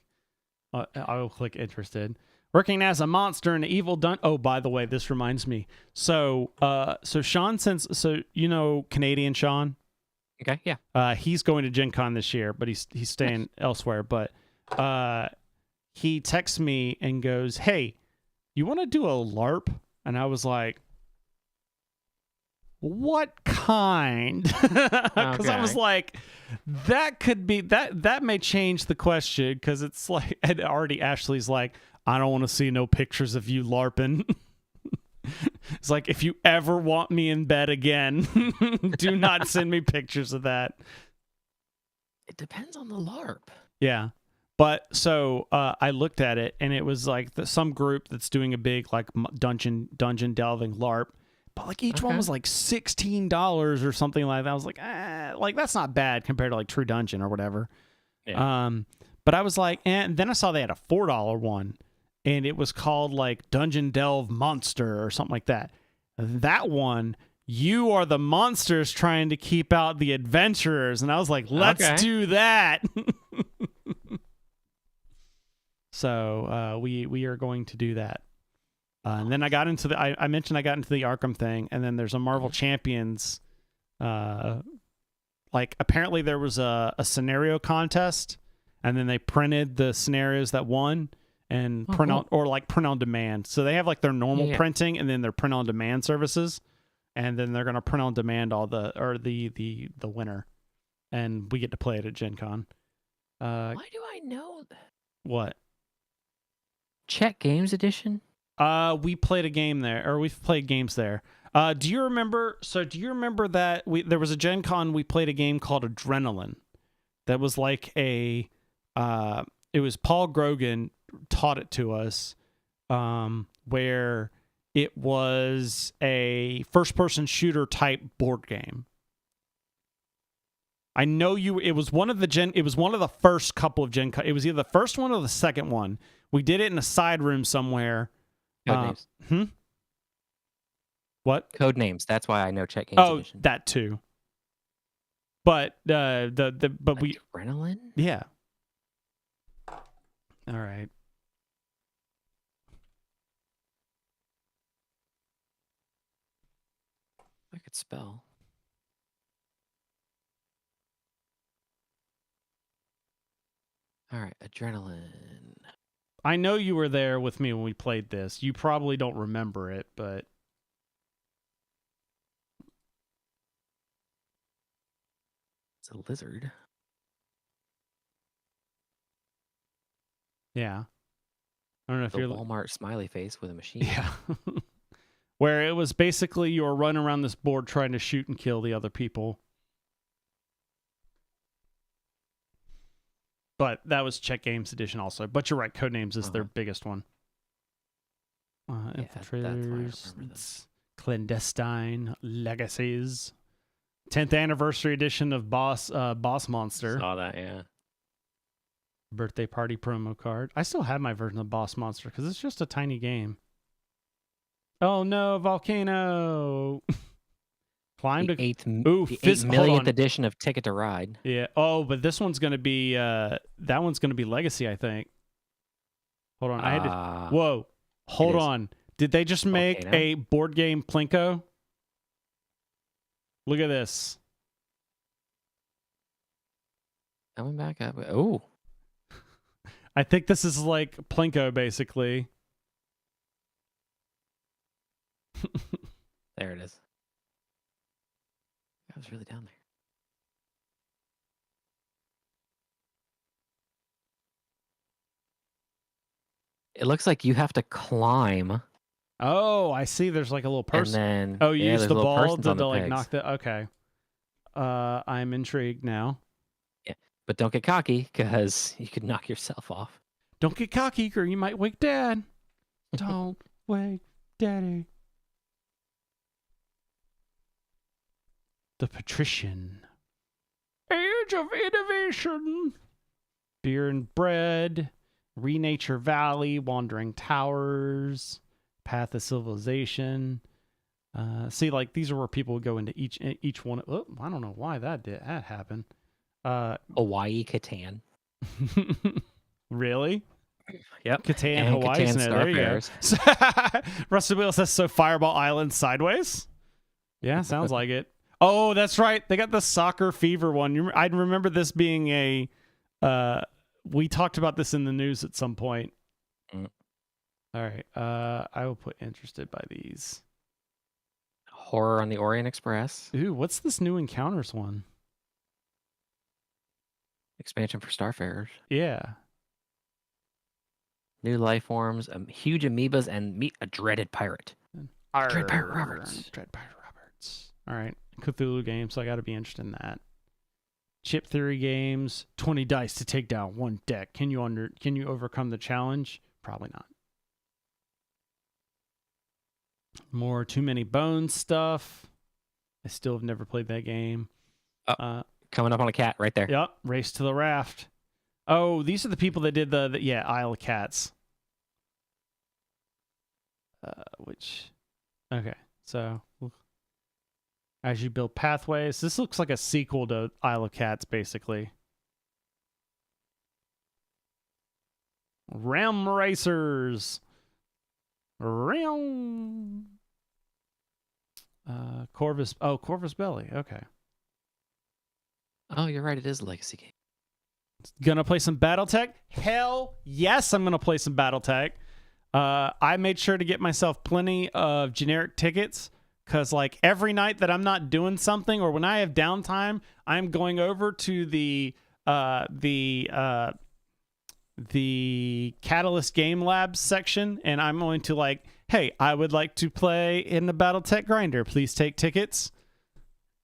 I will click interested. Working as a monster in an evil Oh, by the way, this reminds me. So Sean Canadian Sean. Okay, yeah. He's going to Gen Con this year, but he's staying elsewhere. But he texts me and goes, "Hey, you want to do a LARP?" And I was like, "What kind?" Because I was like, "That could be that may change the question." Because it's like, and already Ashley's like, "I don't want to see no pictures of you LARPing." It's like, if you ever want me in bed again, do not send me pictures of that. It depends on the LARP. Yeah. But so I looked at it, and it was like some group that's doing a big like dungeon delving LARP. But like each one was like $16 or something like that. I was like, like that's not bad compared to like True Dungeon or whatever. Yeah. But I was like, and then I saw they had a $4 one, and it was called like Dungeon Delve Monster or something like that. That one, you are the monsters trying to keep out the adventurers, and I was like, let's do that. So we are going to do that. And then I got into I mentioned I got into the Arkham thing, and then there's a Marvel Champions. Like apparently there was a scenario contest, and then they printed the scenarios that won and print on demand. So they have like their normal printing, and then their print on demand services, and then they're gonna print on demand all the winner, and we get to play it at Gen Con. Why do I know that? What? Czech Games Edition? We played a game there, or we've played games there. Do you remember that there was a Gen Con, we played a game called Adrenaline that was like it was Paul Grogan taught it to us, where it was a first-person shooter type board game. I know it was one of the first couple of Gen Con. It was either the first one or the second one. We did it in a side room somewhere. Codenames. What? Codenames. That's why I know Czech Games Edition. Oh, that too. But we Adrenaline? Yeah. All right. I could spell. All right, Adrenaline. I know you were there with me when we played this. You probably don't remember it, but It's a lizard. Yeah. I don't know if The you're Walmart smiley face with a machine. Yeah. Where it was basically you were running around this board trying to shoot and kill the other people. But that was Czech Games Edition also. But you're right, Codenames is their biggest one. Infiltrators, Clandestine, Legacies, 10th anniversary edition of Boss Monster. Saw that, yeah. Birthday party promo card. I still have my version of Boss Monster because it's just a tiny game. Oh no, volcano! Climbed the 8 millionth edition of Ticket to Ride. Yeah. Oh, but this one's gonna be that one's gonna be Legacy, I think. Hold on, I had to. Whoa, hold on. Did they just make a board game Plinko? Look at this. Coming back up. Oh. I think this is like Plinko, basically. There it is. I was really down there. It looks like you have to climb. Oh, I see. There's like a little person. And then Oh, you use there's the little ball persons to, on the like pegs. knock the. Okay. I'm intrigued now. Yeah, but don't get cocky because you could knock yourself off. Don't get cocky, or you might wake Dad. Don't wake Daddy. The Patrician. Age of Innovation. Beer and Bread. Renature Valley. Wandering Towers. Path of Civilization. See, like these are where people would go into each one. Oh, I don't know why that happened. Hawaii, Catan. Really? Yep. Catan, and Hawaii. Catan No, there you go. Rusty Wheel says, so Fireball Island sideways? Yeah, sounds like it. Oh, that's right. They got the soccer fever one. I remember this being a... we talked about this in the news at some point. Mm. All right. I will put interested by these. Horror on the Orient Express. Ooh, what's this new Encounters one? Expansion for Starfarers. Yeah. New life forms, huge amoebas, and meet a dreaded pirate. Dread Pirate Roberts. Dread Pirate Roberts. All right. Cthulhu games, so I got to be interested in that. Chip theory games, 20 dice to take down one deck. Can you overcome the challenge? Probably not. More Too Many Bones stuff. I still have never played that game. Coming up on a cat right there. Yep. Race to the Raft. Oh, these are the people that did the Isle of Cats. Okay. So as you build pathways, this looks like a sequel to Isle of Cats, basically. Realm Racers. Realm. Corvus Belly. Okay. Oh, you're right. It is a legacy game. Gonna play some BattleTech? Hell yes, I'm gonna play some BattleTech. I made sure to get myself plenty of generic tickets because, like, every night that I'm not doing something or when I have downtime, I'm going over to the Catalyst Game Labs section, and I'm going to like, hey, I would like to play in the BattleTech Grinder. Please take tickets,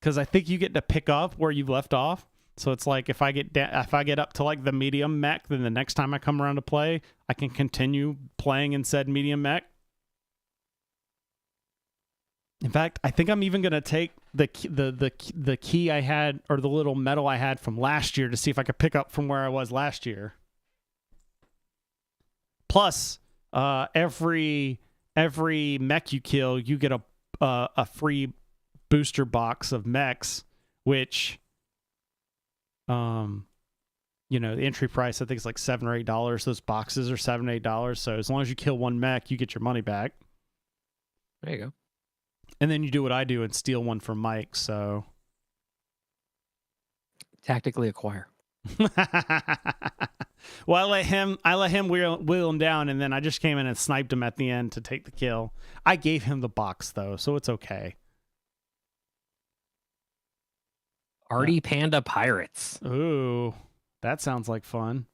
because I think you get to pick up where you left off. So it's like if I get up to like the medium mech, then the next time I come around to play, I can continue playing in said medium mech. In fact, I think I'm even gonna take the key I had, or the little medal I had from last year, to see if I could pick up from where I was last year. Plus, every mech you kill, you get a free booster box of mechs, which, the entry price I think is like $7 or $8. Those boxes are $7 or $8. So as long as you kill one mech, you get your money back. There you go. And then you do what I do and steal one from Mike. So Tactically acquire. Well, I let him wheel him down, and then I just came in and sniped him at the end to take the kill. I gave him the box though, so it's okay. Artie Panda Pirates. Ooh, that sounds like fun.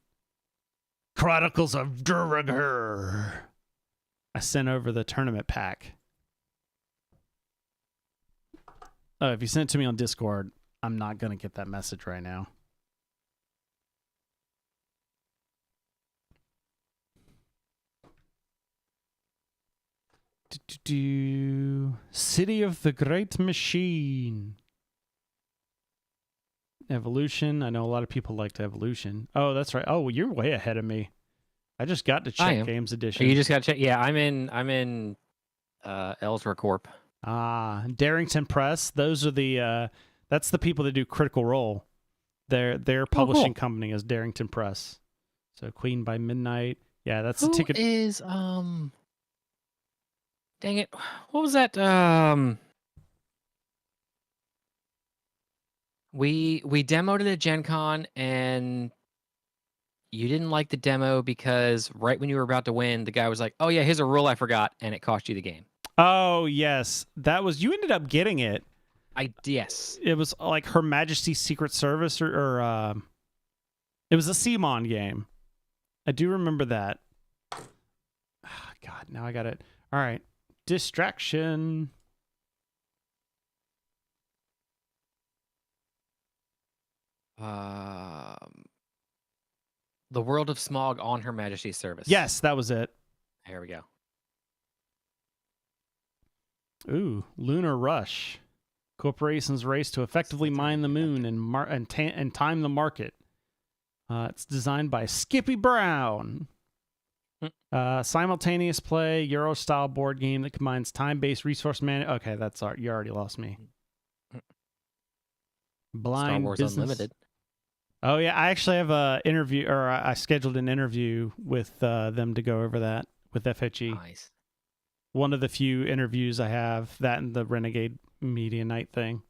Chronicles of Duragar. I sent over the tournament pack. If you sent it to me on Discord, I'm not going to get that message right now. City of the Great Machine. Evolution. I know a lot of people liked Evolution. Oh, that's right. Oh, you're way ahead of me. I just got to check Games Edition. You just got to check. Yeah, I'm in Ellsworth Corp. Darrington Press. Those are that's the people that do Critical Role. Their publishing company is Darrington Press. So Queen by Midnight. Yeah, that's the ticket. Who is dang it. What was that? We demoed it at Gen Con, and you didn't like the demo because right when you were about to win, the guy was like, "Oh yeah, here's a rule I forgot," and it cost you the game. Oh yes, that was you ended up getting it. Yes. It was like Her Majesty's Secret Service, or it was a CMON game. I do remember that. God, now I got it. All right, distraction. The World of Smog on Her Majesty's service. Yes, that was it. Here we go. Ooh, Lunar Rush. Corporations race to effectively mine the moon and time the market. It's designed by Skippy Brown. Simultaneous play, Euro-style board game that combines time-based resource management. Okay, that's you already lost me. Blind Star Wars business. Unlimited. Oh yeah, I actually have a interview, or I scheduled an interview with them to go over that with FHE. Nice. One of the few interviews I have, that and the Renegade Media Night thing.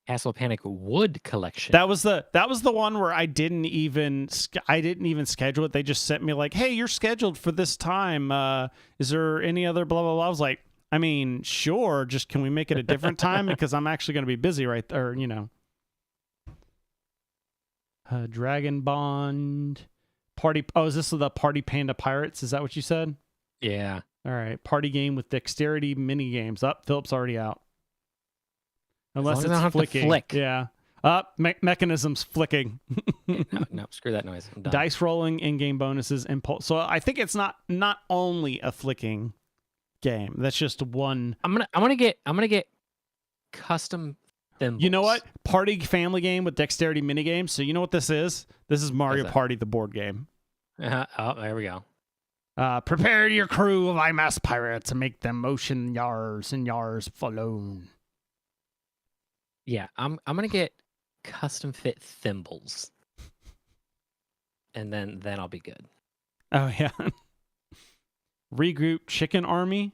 Castle Panic Wood Collection. That was the one where I didn't even schedule it. They just sent me like, "Hey, you're scheduled for this time. Is there any other blah blah blah?" I was like, "I mean, sure. Just can we make it a different time because I'm actually going to be busy right there, you know." Dragon Bond Party. Oh, is this the Party Panda Pirates? Is that what you said? Yeah. All right, party game with dexterity mini games. Philip's already out. Unless it's flicking. Flick. Yeah. Mechanisms flicking. No, screw that noise. I'm done. Dice rolling, in-game bonuses, impulse. So I think it's not only a flicking game. That's just one. I'm gonna get custom thimbles. You know what? Party family game with dexterity mini games. So you know what this is? This is Mario Party, the board game. Oh, there we go. Prepare your crew of IMAS pirates and make them motion yars and yars alone. Yeah, I'm gonna get custom fit thimbles, and then I'll be good. Oh yeah. Regroup Chicken Army.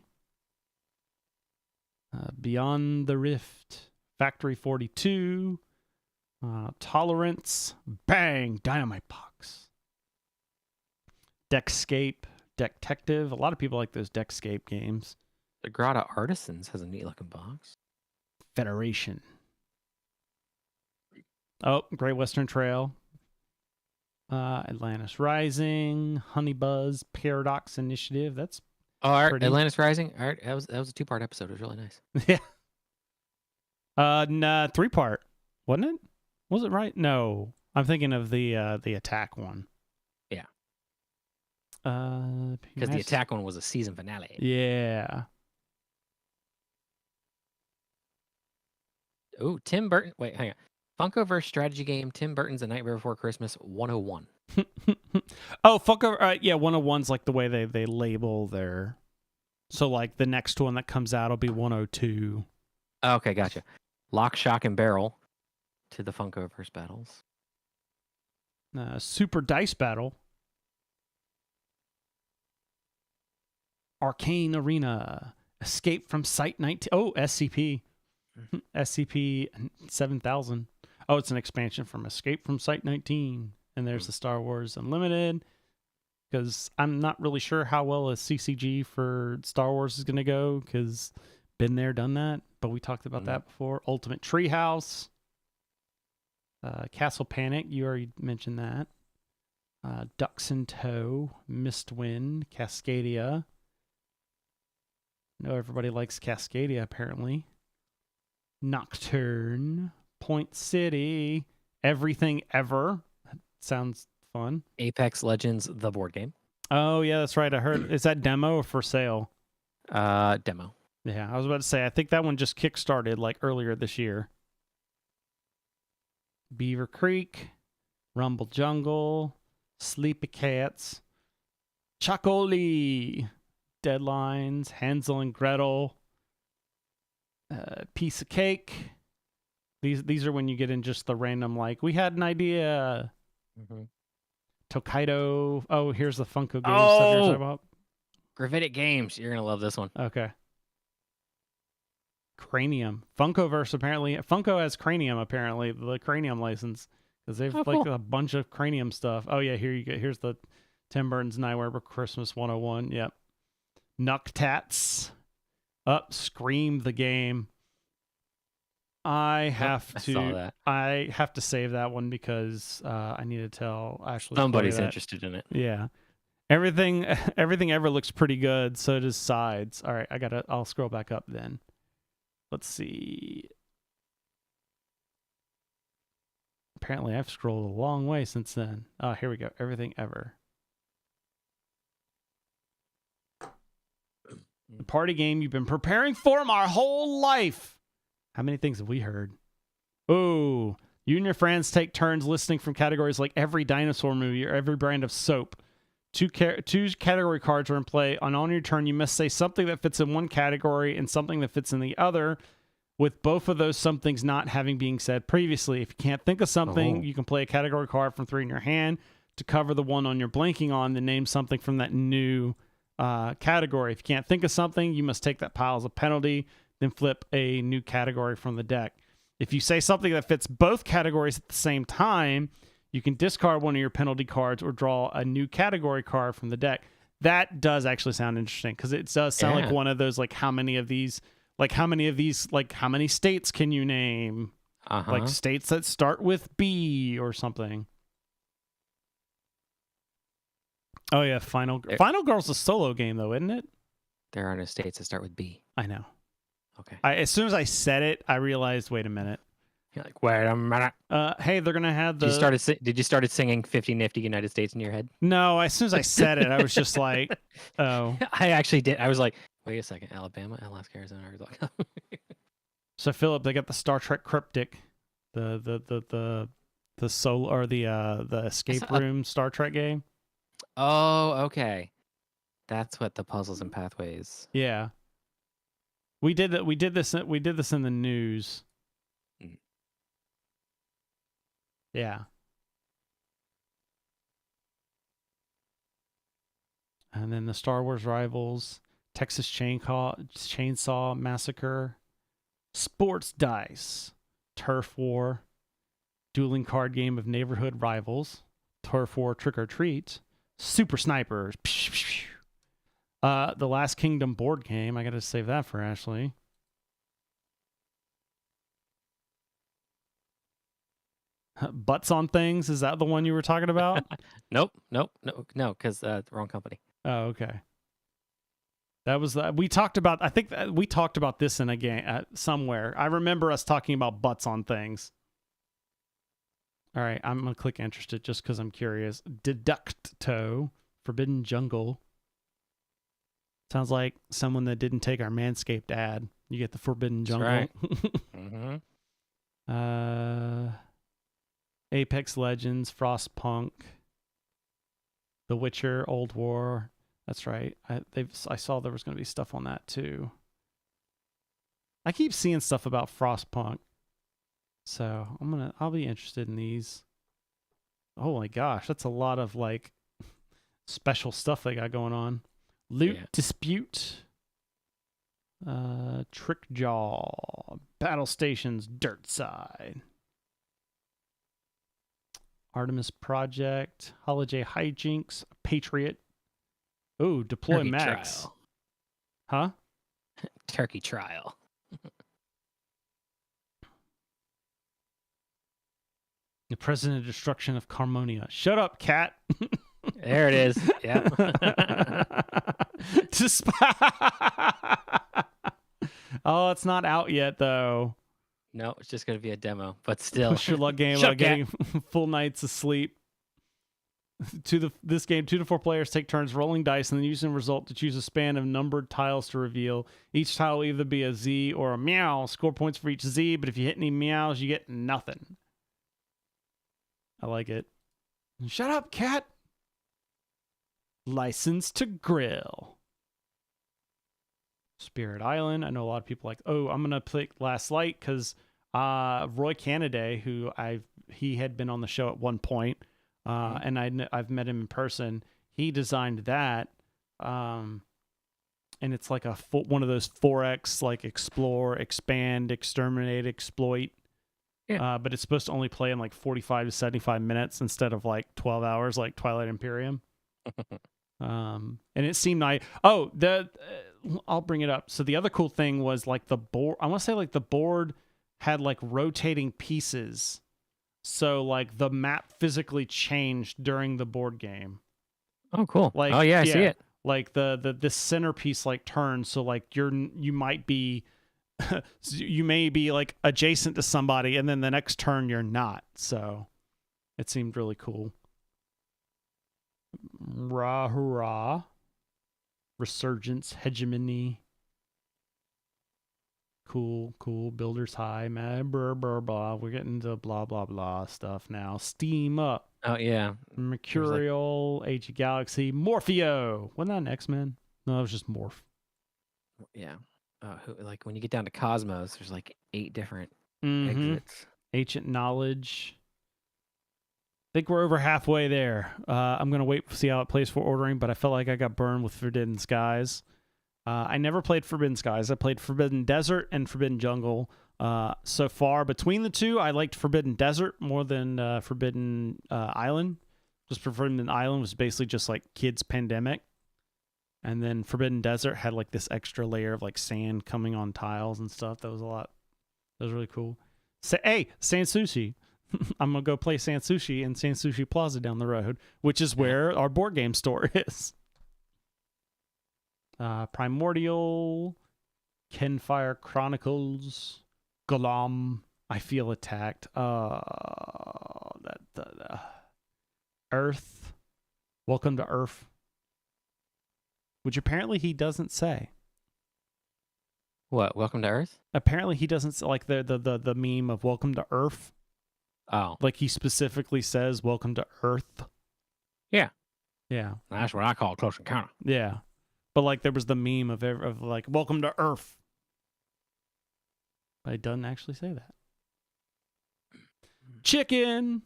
Beyond the Rift. Factory 42. Tolerance. Bang. Dynamite Box. Deckscape. Detective. A lot of people like those Deckscape games. The Grotto Artisans has a neat looking box. Federation. Oh, Great Western Trail. Atlantis Rising. Honey Buzz. Paradox Initiative. That's pretty. Atlantis Rising. All right, that was a 2-part episode. It was really nice. Yeah. Nah, 3-part. Wasn't it? Was it right? No. I'm thinking of the attack one. Yeah. Because the attack one was a season finale. Yeah. Oh, Tim Burton. Wait, hang on. Funkoverse strategy game, Tim Burton's The Nightmare Before Christmas 101. Oh, Funko. Yeah, 101's like the way they label their. So like the next one that comes out will be 102. Okay, gotcha. Lock, Shock, and Barrel to the Funkoverse battles. Super Dice Battle. Arcane Arena. Escape from Site 19. Oh, SCP. SCP 7000. Oh, it's an expansion from Escape from Site 19. And there's the Star Wars Unlimited. Because I'm not really sure how well a CCG for Star Wars is going to go. Because been there, done that. But we talked about that before. Ultimate Treehouse. Castle Panic. You already mentioned that. Ducks in Tow. Mistwind. Cascadia. I know everybody likes Cascadia, apparently. Nocturne. Point City. Everything Ever. That sounds fun. Apex Legends, the board game. Oh, yeah, that's right. I heard. Is that demo or for sale? Demo. Yeah, I was about to say, I think that one just kickstarted like earlier this year. Beaver Creek. Rumble Jungle. Sleepy Cats. Chocoli. Deadlines. Hansel and Gretel. Piece of Cake. These are when you get in just the random, like, we had an idea. Mm-hmm. Tokaido. Oh, here's the Funko game stuff you're talking about. Gravitic Games. You're going to love this one. Okay. Cranium. Funkoverse, apparently. Funko has Cranium, apparently. The Cranium license. because they've Oh, like cool. a bunch of cranium stuff. Oh yeah, here you go. Here's the Tim Burton's Nightmare Christmas 101. Yep. Nucktats. Up, Scream the game. I have saw to. that. I have to save that one because I need to tell Ashley. Somebody's that. interested in it. Yeah. Everything ever looks pretty good. So does Sides. All right, I'll scroll back up then. Let's see. Apparently, I've scrolled a long way since then. Oh, here we go. Everything ever. The party game you've been preparing for my whole life. How many things have we heard? Oh, you and your friends take turns listening from categories like every dinosaur movie or every brand of soap. Two category cards are in play. On your turn, you must say something that fits in one category and something that fits in the other, with both of those somethings not having been said previously. If you can't think of something, you can play a category card from 3 in your hand to cover the one on you're blanking on, then name something from that new category. If you can't think of something, you must take that pile as a penalty, then flip a new category from the deck. If you say something that fits both categories at the same time, you can discard one of your penalty cards or draw a new category card from the deck. That does actually sound interesting because it does sound like one of those, like, how many states can you name? Like states that start with B or something. Oh yeah, Final Girl's a solo game though, isn't it? There are no states that start with B. I know. Okay. As soon as I said it, I realized, wait a minute. You're like, wait a minute. Hey, they're gonna have the. Did you start singing 50 Nifty United States in your head? No, as soon as I said it, I was just like, oh. I actually did. I was like, wait a second, Alabama, Alaska, Arizona. So Philip, they got the Star Trek Cryptic, the soul or the escape room Star Trek game. Oh, okay. That's what the puzzles and pathways. Yeah. We did that. We did this in the news. Yeah. And then the Star Wars Rivals, Texas Chainsaw Massacre, Sports Dice, Turf War, Dueling Card Game of Neighborhood Rivals, Turf War Trick or Treat, Super Snipers, The Last Kingdom board game. I got to save that for Ashley. Butts on Things, is that the one you were talking about? Nope, because the wrong company. Oh, okay. That was we talked about. I think we talked about this in a game somewhere. I remember us talking about butts on things. All right, I'm gonna click interested just because I'm curious. Deducto, Forbidden Jungle. Sounds like someone that didn't take our Manscaped ad. You get the Forbidden Jungle. That's right. Apex Legends, Frostpunk, The Witcher, Old War. That's right. I saw there was going to be stuff on that too. I keep seeing stuff about Frostpunk, so I'll be interested in these. Oh my gosh, that's a lot of like special stuff they got going on. Loot Dispute, Trick Jaw, Battle Stations, Dirt Side. Artemis Project, Holiday Hijinks, Patriot. Oh, Deploy Turkey Max. Trial. Huh? Turkey Trial. The President Destruction of Carmonia. Shut up, cat. There it is. Yeah. Oh, it's not out yet, though. No, it's just going to be a demo, but still. Push your luck game about getting full nights of sleep. This game, 2 to 4 players take turns rolling dice and then using the result to choose a span of numbered tiles to reveal. Each tile will either be a Z or a meow. Score points for each Z, but if you hit any meows, you get nothing. I like it. Shut up, cat. License to Grill. Spirit Island. I know a lot of people like, oh, I'm gonna play Last Light because Roy Canaday, who he had been on the show at one point, and I've met him in person. He designed that, and it's like one of those 4X like explore, expand, exterminate, exploit Yeah. But it's supposed to only play in like 45 to 75 minutes instead of like 12 hours like Twilight Imperium. And it seemed like I'll bring it up. So the other cool thing was like the board. I want to say like the board had like rotating pieces, so like the map physically changed during the board game. Oh, cool. Like, oh yeah, I see it. Like the centerpiece like turns, so like you might be you may be like adjacent to somebody, and then the next turn you're not. So it seemed really cool. Rah hurrah. Resurgence, hegemony. Cool. Builders high, man. Blah, blah, blah. We're getting to blah, blah, blah stuff now. Steam up. Oh yeah. Mercurial, Age of Galaxy, Morpheo. Wasn't that an X-Men? No, it was just Morph. Yeah. Like when you get down to Cosmos, there's like 8 different Mm-hmm. exits. Ancient Knowledge. I think we're over halfway there. I'm going to wait to see how it plays for ordering, but I felt like I got burned with Forbidden Skies. I never played Forbidden Skies. I played Forbidden Desert and Forbidden Jungle. So far, between the two, I liked Forbidden Desert more than Forbidden Island. Just Forbidden Island was basically just like Kids Pandemic. And then Forbidden Desert had like this extra layer of like sand coming on tiles and stuff. That was really cool. Hey, Sand Sushi. I'm going to go play Sand Sushi in Sand Sushi Plaza down the road, which is where our board game store is. Primordial, Kenfire Chronicles, Golem, I Feel Attacked. Earth, Welcome to Earth, which apparently he doesn't say. What? Welcome to Earth? Apparently he doesn't like the meme of Welcome to Earth. Oh, Like he specifically says Welcome to Earth. yeah. That's what I call Close Encounter. Yeah. But like there was the meme of like Welcome to Earth. But it doesn't actually say that. Chicken.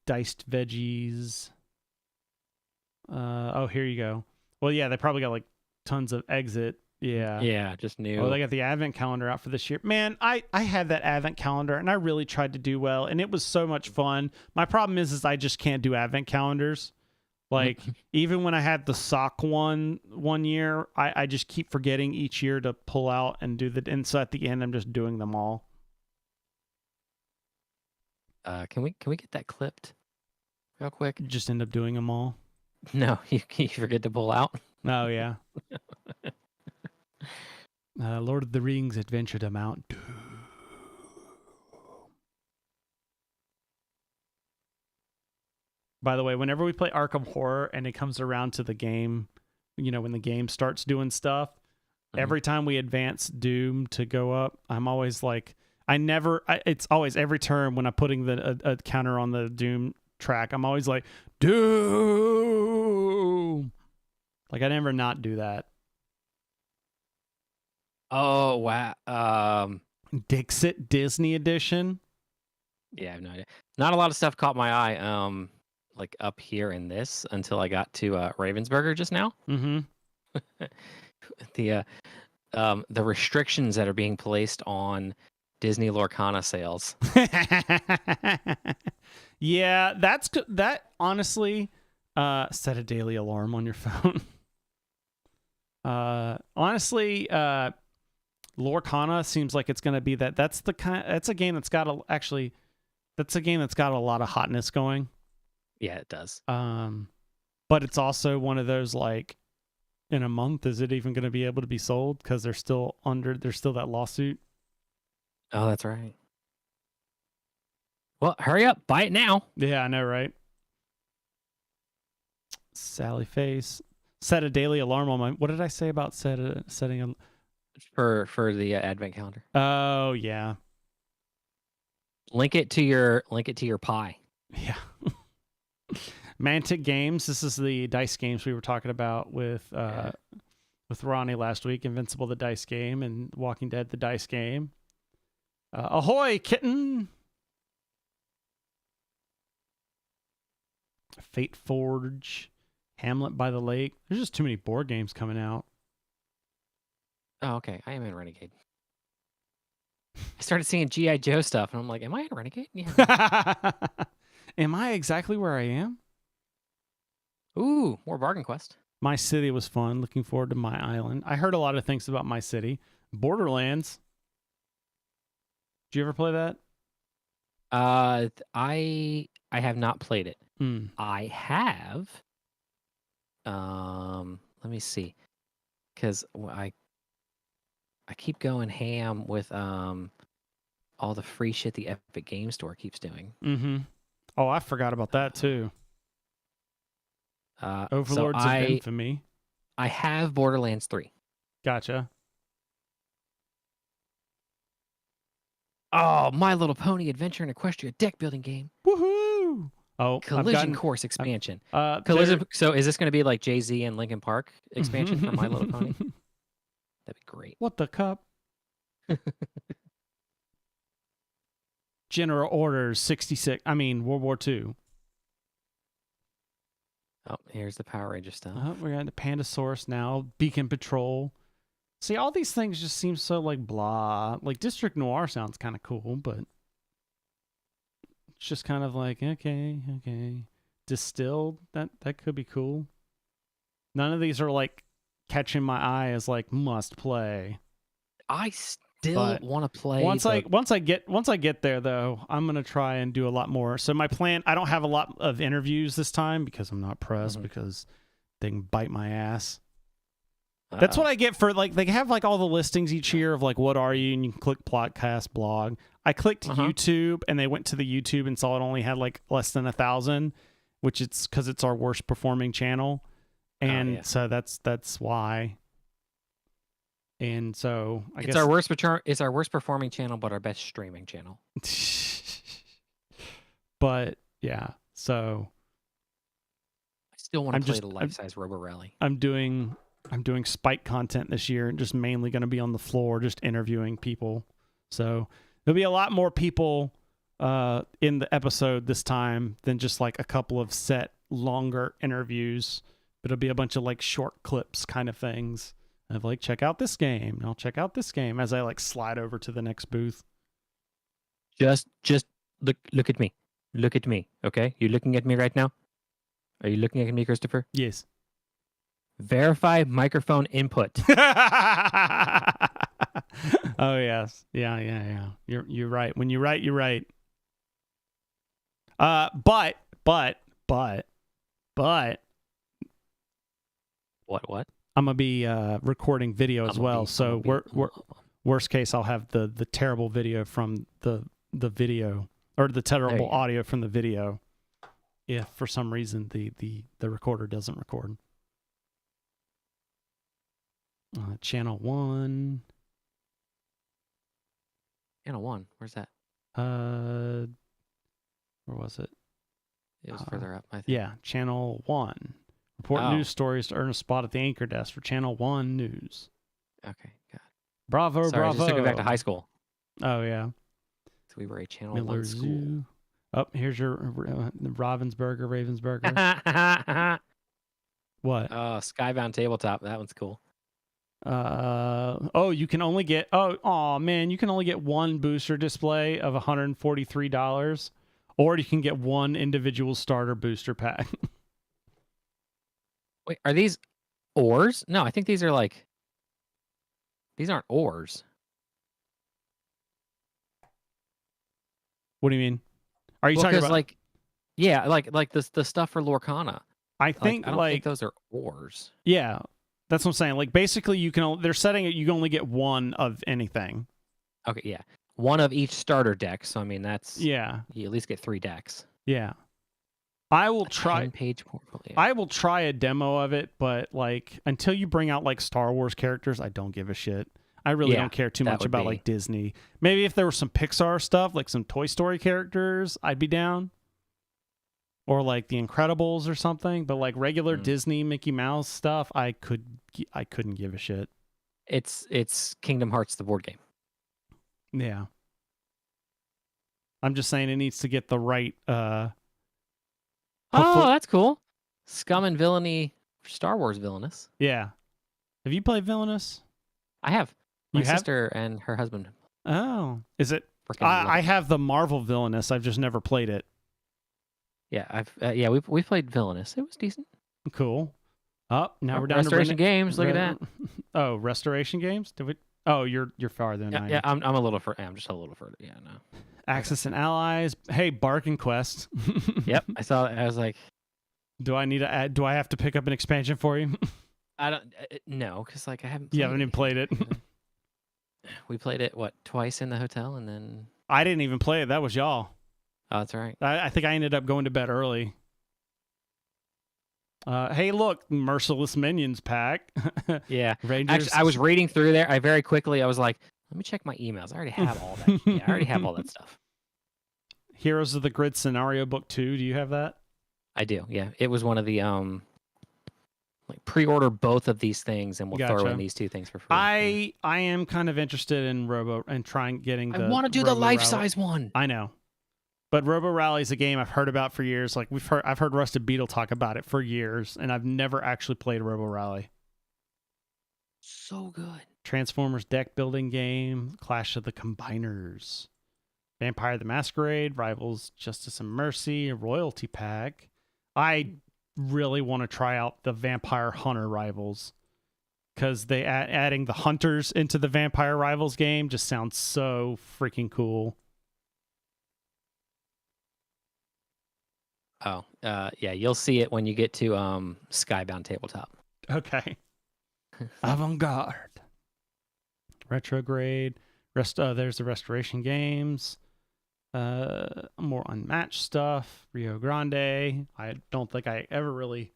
Diced veggies. Here you go. Well, yeah, they probably got like tons of exit. Yeah. Yeah, just new. Oh, they got the advent calendar out for this year. Man, I had that advent calendar and I really tried to do well and it was so much fun. My problem is I just can't do advent calendars. Like even when I had the sock one year, I just keep forgetting each year to pull out and do and so at the end I'm just doing them all. Can we get that clipped real quick? Just end up doing them all. No, you forget to pull out. Oh yeah. Lord of the Rings Adventure to Mount Doom. By the way, whenever we play Arkham Horror and it comes around to the game, when the game starts doing stuff, every time we advance Doom to go up, I'm always like, it's always every turn when I'm putting a counter on the Doom track, I'm always like, Doom. Like I never not do that. Oh wow. Dixit Disney Edition. Yeah, I have no idea. Not a lot of stuff caught my eye. Like up here in this until I got to Ravensburger just now. Mm-hmm. The restrictions that are being placed on Disney Lorcana sales. Yeah, that's good. That honestly, set a daily alarm on your phone. Honestly, Lorcana seems like it's going to be that. That's a game that's got a lot of hotness going. Yeah, it does. But it's also one of those like, in a month, is it even going to be able to be sold? Because there's still that lawsuit. Oh, that's right. Well, hurry up, buy it now. Yeah, I know, right? Sally Face. Set a daily alarm on my. What did I say about setting a for the advent calendar? Oh yeah. Link it to your pie. Yeah. Mantic Games. This is the dice games we were talking about with Ronnie last week. Invincible, the dice game, and Walking Dead, the dice game. Ahoy, kitten! Fate Forge, Hamlet by the Lake. There's just too many board games coming out. Oh, okay. I am in Renegade. I started seeing GI Joe stuff, and I'm like, am I in Renegade? Yeah. Am I exactly where I am? Ooh, more Bargain Quest. My City was fun. Looking forward to My Island. I heard a lot of things about My City. Borderlands. Did you ever play that? I have not played it. Mm. I have. Let me see, because I keep going ham with all the free shit the Epic Game Store keeps doing. Mm-hmm. Oh, I forgot about that too. So Overlords of Infamy. I have Borderlands 3. Gotcha. Oh, My Little Pony Adventure and Equestria deck building game. Woohoo! Oh, Collision Course expansion. Collision. So is this going to be like Jay-Z and Linkin Park expansion for My Little Pony? That'd be great. What the cup? General Orders 66. I mean, World War II. Oh, here's the Power Ranger stuff. We're at the Pandasaurus now. Beacon Patrol. See, all these things just seem so like blah. Like District Noir sounds kind of cool, but it's just kind of like okay. Distilled, that could be cool. None of these are like catching my eye as like must play. I still want to play. Once I get there though, I'm gonna try and do a lot more. So my plan, I don't have a lot of interviews this time because I'm not pressed because they can bite my ass. That's what I get for like they have like all the listings each year of like what are you, and you can click podcast blog. I clicked YouTube and they went to the YouTube and saw it only had like less than 1,000, which it's because it's our worst performing channel, and so that's why. And so I guess it's our worst performing channel, but our best streaming channel. But yeah, so I still want to play the life-size Robo Rally. I'm doing spike content this year, and just mainly going to be on the floor, just interviewing people. So there'll be a lot more people in the episode this time than just like a couple of set longer interviews. But it'll be a bunch of like short clips kind of things. Of like, check out this game. And I'll check out this game as I like slide over to the next booth. Just look at me. Look at me. Okay? You looking at me right now? Are you looking at me, Christopher? Yes. Verify microphone input. Oh yes. Yeah. You're right. When you write, you're right. But What? I'm gonna be recording video as well. So worst case, I'll have the terrible video from the video, or the terrible audio from the video, if for some reason the recorder doesn't record. Channel 1. Channel 1. Where's that? Where was it? It was further up, I think. Yeah, Channel 1. Report news stories to earn a spot at the anchor desk for Channel 1 News. Okay, God. Bravo. I just took it back to high school. Oh, yeah. So we were a Channel Miller 1 school. Zoo. Oh, Here's your Ravensburger. What? Oh, Skybound Tabletop. That one's cool. You can only get you can only get one booster display of $143, or you can get one individual starter booster pack. Wait, are these ores? No, I think these are like, these aren't ores. What do you mean? Are you talking about like the stuff for Lorcana? I think I don't think those are ores. Yeah, that's what I'm saying. Like basically, they're setting it. You can only get one of anything. Okay, yeah, one of each starter deck. So I mean, that's you at least get 3 decks. Yeah, I will try. 10-page portfolio. I will try a demo of it, but like until you bring out like Star Wars characters, I don't give a shit. I really don't care too much about like Disney. Maybe if there was some Pixar stuff, like some Toy Story characters, I'd be down. Or like The Incredibles or something, but like regular Disney Mickey Mouse stuff, I couldn't give a shit. It's Kingdom Hearts, the board game. Yeah. I'm just saying it needs to get the right that's cool. Scum and Villainy, Star Wars Villainous. Yeah. Have you played Villainous? I have. My You have? sister and her husband Oh, is it? Freaking I have the Marvel Villainous. I've just never played it. Yeah, we played Villainous. It was decent. Cool. Oh, now we're down Restoration to Games. Look at that. Oh, Restoration Games. Did we? Oh, you're farther than I am. Yeah, I'm a little further. I'm just a little further. Yeah, no. Axis and Allies. Hey, Barking Quest. Yep, I saw it. I was like, do I need to add? Do I have to pick up an expansion for you? I don't. No, because like I haven't. You haven't even played it. We played it twice in the hotel, and then I didn't even play it. That was y'all. oh, that's all right. I think I ended up going to bed early. Hey, look, Merciless Minions pack. Yeah, Rangers. actually, I was reading through there. I was like, let me check my emails. I already have all that. Yeah, I already have all that stuff. Heroes of the Grid Scenario Book 2. Do you have that? I do. Yeah, it was one of the like pre-order both of these things, and we'll throw in these 2 things for free. I am kind of interested in Robo and getting. I want to do the life-size one. I know. But Robo Rally is a game I've heard about for years. Like I've heard Rusted Beetle talk about it for years, and I've never actually played Robo Rally. So good. Transformers deck building game, Clash of the Combiners, Vampire the Masquerade, Rivals Justice and Mercy, a royalty pack. I really want to try out the Vampire Hunter Rivals because they adding the hunters into the Vampire Rivals game just sounds so freaking cool. Oh, yeah, you'll see it when you get to Skybound Tabletop. Okay. Avant-Garde. Retrograde. There's the Restoration Games. More Unmatched stuff. Rio Grande. I don't think I've ever really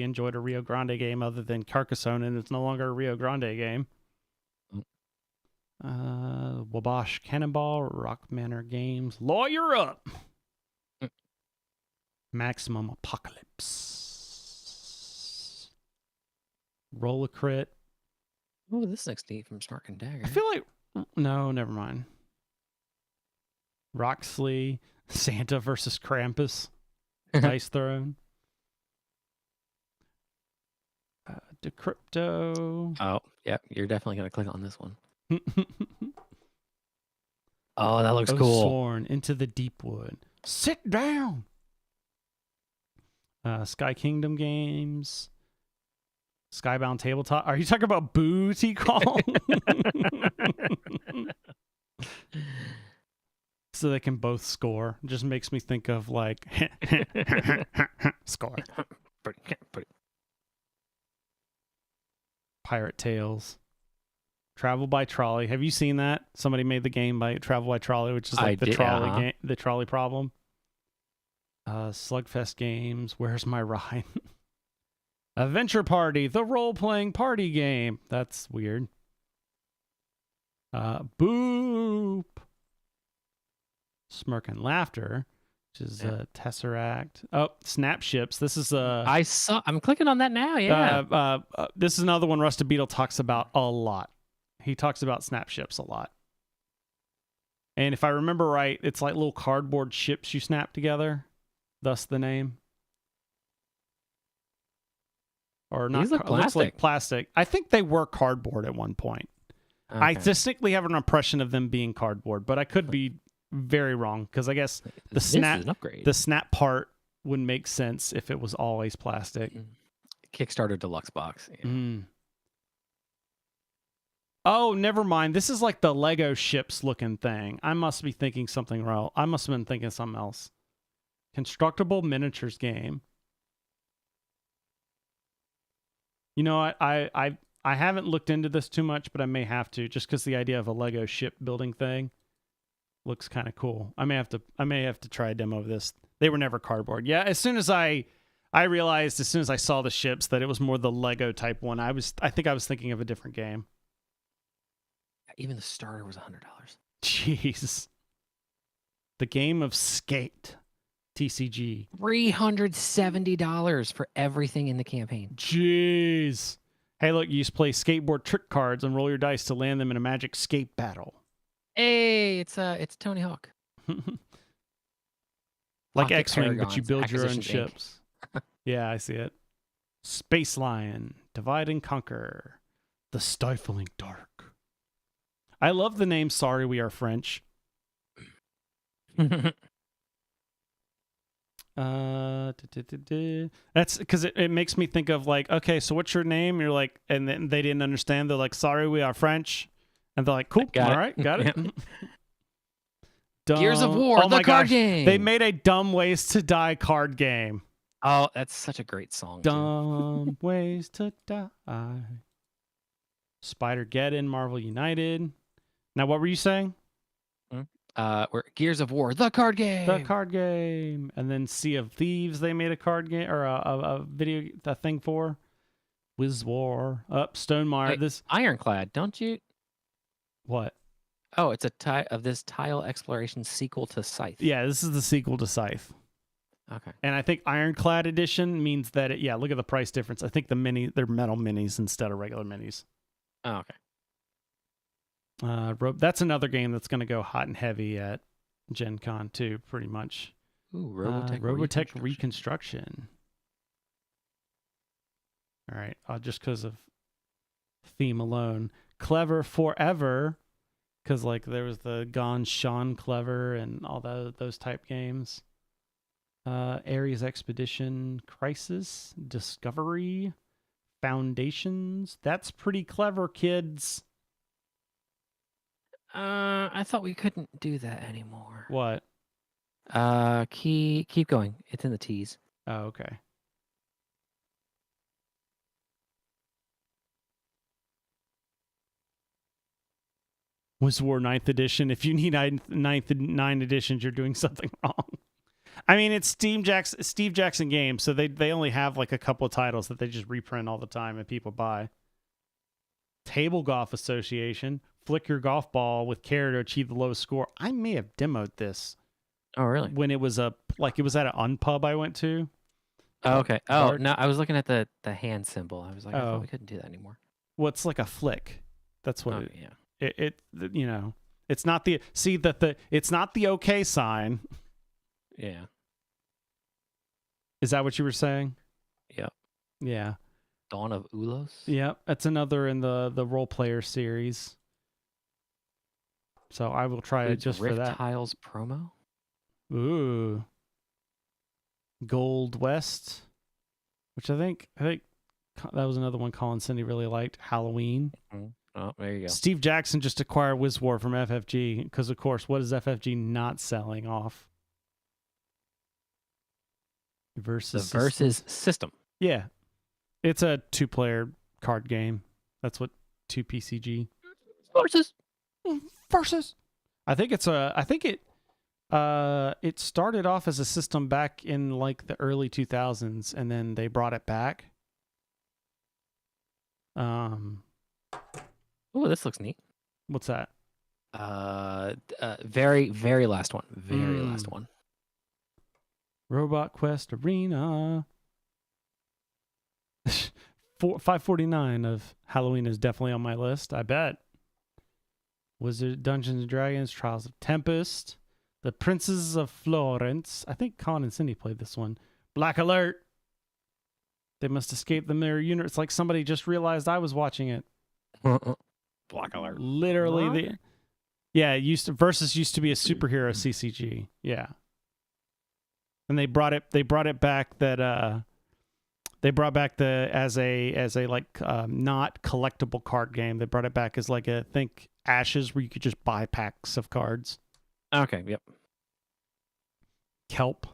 enjoyed a Rio Grande game other than Carcassonne, and it's no longer a Rio Grande game. Wabash Cannonball, Rock Manor Games. Lawyer Up. Maximum Apocalypse. Roll a Crit. Oh, this looks neat from Smart and Dagger. I feel like no, never mind. Roxley, Santa versus Krampus, Dice Throne. Decrypto. Oh, yep, you're definitely gonna click on this one. Oh, that looks cool. Sworn into the Deepwood. Sit down. Sky Kingdom Games. Skybound Tabletop. Are you talking about Booty Call? So they can both score. It just makes me think of like score. Pirate Tales. Travel by Trolley. Have you seen that? Somebody made the game by Travel by Trolley, which is like trolley game, the trolley problem. Slugfest Games. Where's My Ride? Adventure Party, the role-playing party game. That's weird. Boop. Smirk and Laughter, which is Tesseract. Oh, Snapships. This is I'm clicking on that now. Yeah. This is another one Rusted Beetle talks about a lot. He talks about Snapships a lot. And if I remember right, it's like little cardboard ships you snap together. Thus the name. Or not. These look plastic. Looks like plastic. I think they were cardboard at one point. Okay. I distinctly have an impression of them being cardboard, but I could be very wrong because I guess the snap part would make sense if it was always plastic. Kickstarter deluxe box. Yeah. Oh, never mind. This is like the Lego ships looking thing. I must be thinking something wrong. I must have been thinking something else. Constructible miniatures game. You know, I haven't looked into this too much, but I may have to, just because the idea of a Lego ship building thing looks kind of cool. I may have to try a demo of this. They were never cardboard. Yeah, as soon as I realized, as soon as I saw the ships, that it was more the Lego type one. I think I was thinking of a different game. Even the starter was $100. Jeez. The Game of Skate. TCG. $370 for everything in the campaign. Jeez. Hey, look, you just play skateboard trick cards and roll your dice to land them in a magic skate battle. Hey, it's Tony Hawk. Like X-Wing, but you build your own ships. Yeah, I see it. Space Lion, Divide and Conquer, The Stifling Dark. I love the name Sorry We Are French. That's because it makes me think of like, okay, so what's your name? You're like, and then they didn't understand. They're like, sorry, we are French. And they're like, cool, all right, got it. Gears of War, the card game. They made a Dumb Ways to Die card game. Oh, that's such a great song. Dumb Ways to Die. Spider-Geddon, Marvel United. Now, what were you saying? We're Gears of War, the card game. The card game. And then Sea of Thieves, they made a card game or a thing for. Wiz War. Stonemaier. Wait, this Ironclad, don't you? What? Oh, it's a tile exploration sequel to Scythe. Yeah, this is the sequel to Scythe. Okay. And I think Ironclad Edition means that look at the price difference. I think they're metal minis instead of regular minis. Oh, okay. That's another game that's going to go hot and heavy at Gen Con too, pretty much. Ooh, Robotech Reconstruction. All right, just because of theme alone. Clever Forever, because like there was the Gone Sean Clever and all those type games. Ares Expedition, Crisis, Discovery, Foundations. That's pretty clever, kids. I thought we couldn't do that anymore. What? Keep going. It's in the T's. Oh, okay. Was War 9th edition. If you need 9 editions, you're doing something wrong. I mean, it's Steve Jackson Games, so they only have like a couple of titles that they just reprint all the time and people buy. Table Golf Association. Flick your golf ball with care to achieve the lowest score. I may have demoed this. Oh, really? When it was it was at an unpub I went to. Oh, okay. Oh, no, I was looking at the hand symbol. I was like, I thought we couldn't do that anymore. Well, it's like a flick. That's what yeah. It you know, it's not the it's not the okay sign. Yeah. Is that what you were saying? Yep. Yeah. Dawn of Ulos? Yep. That's another in the role player series. So I will try it just Rift for that. Tiles promo? Ooh. Gold West, which I think that was another one Colin Cindy really liked. Halloween. Mm-hmm. Oh, there you go. Steve Jackson just acquired Wiz War from FFG because, of course, what is FFG not selling off? Versus System. Yeah. It's a 2-player card game. That's what 2PCG. Versus. I think it started off as a system back in like the early 2000s and then they brought it back. Oh, this looks neat. What's that? Very, very last one. Very last one. Robot Quest Arena. 549 of Halloween is definitely on my list, I bet. Wizard Dungeons and Dragons, Trials of Tempest, The Princes of Florence. I think Colin and Cindy played this one. Black Alert. They must escape the mirror universe. It's like somebody just realized I was watching it. Black Alert. Literally, used to be a superhero CCG. Yeah, and they brought it back that they brought back as a like not collectible card game. They brought it back as like I think Ashes, where you could just buy packs of cards. Okay. Yep. Kelp.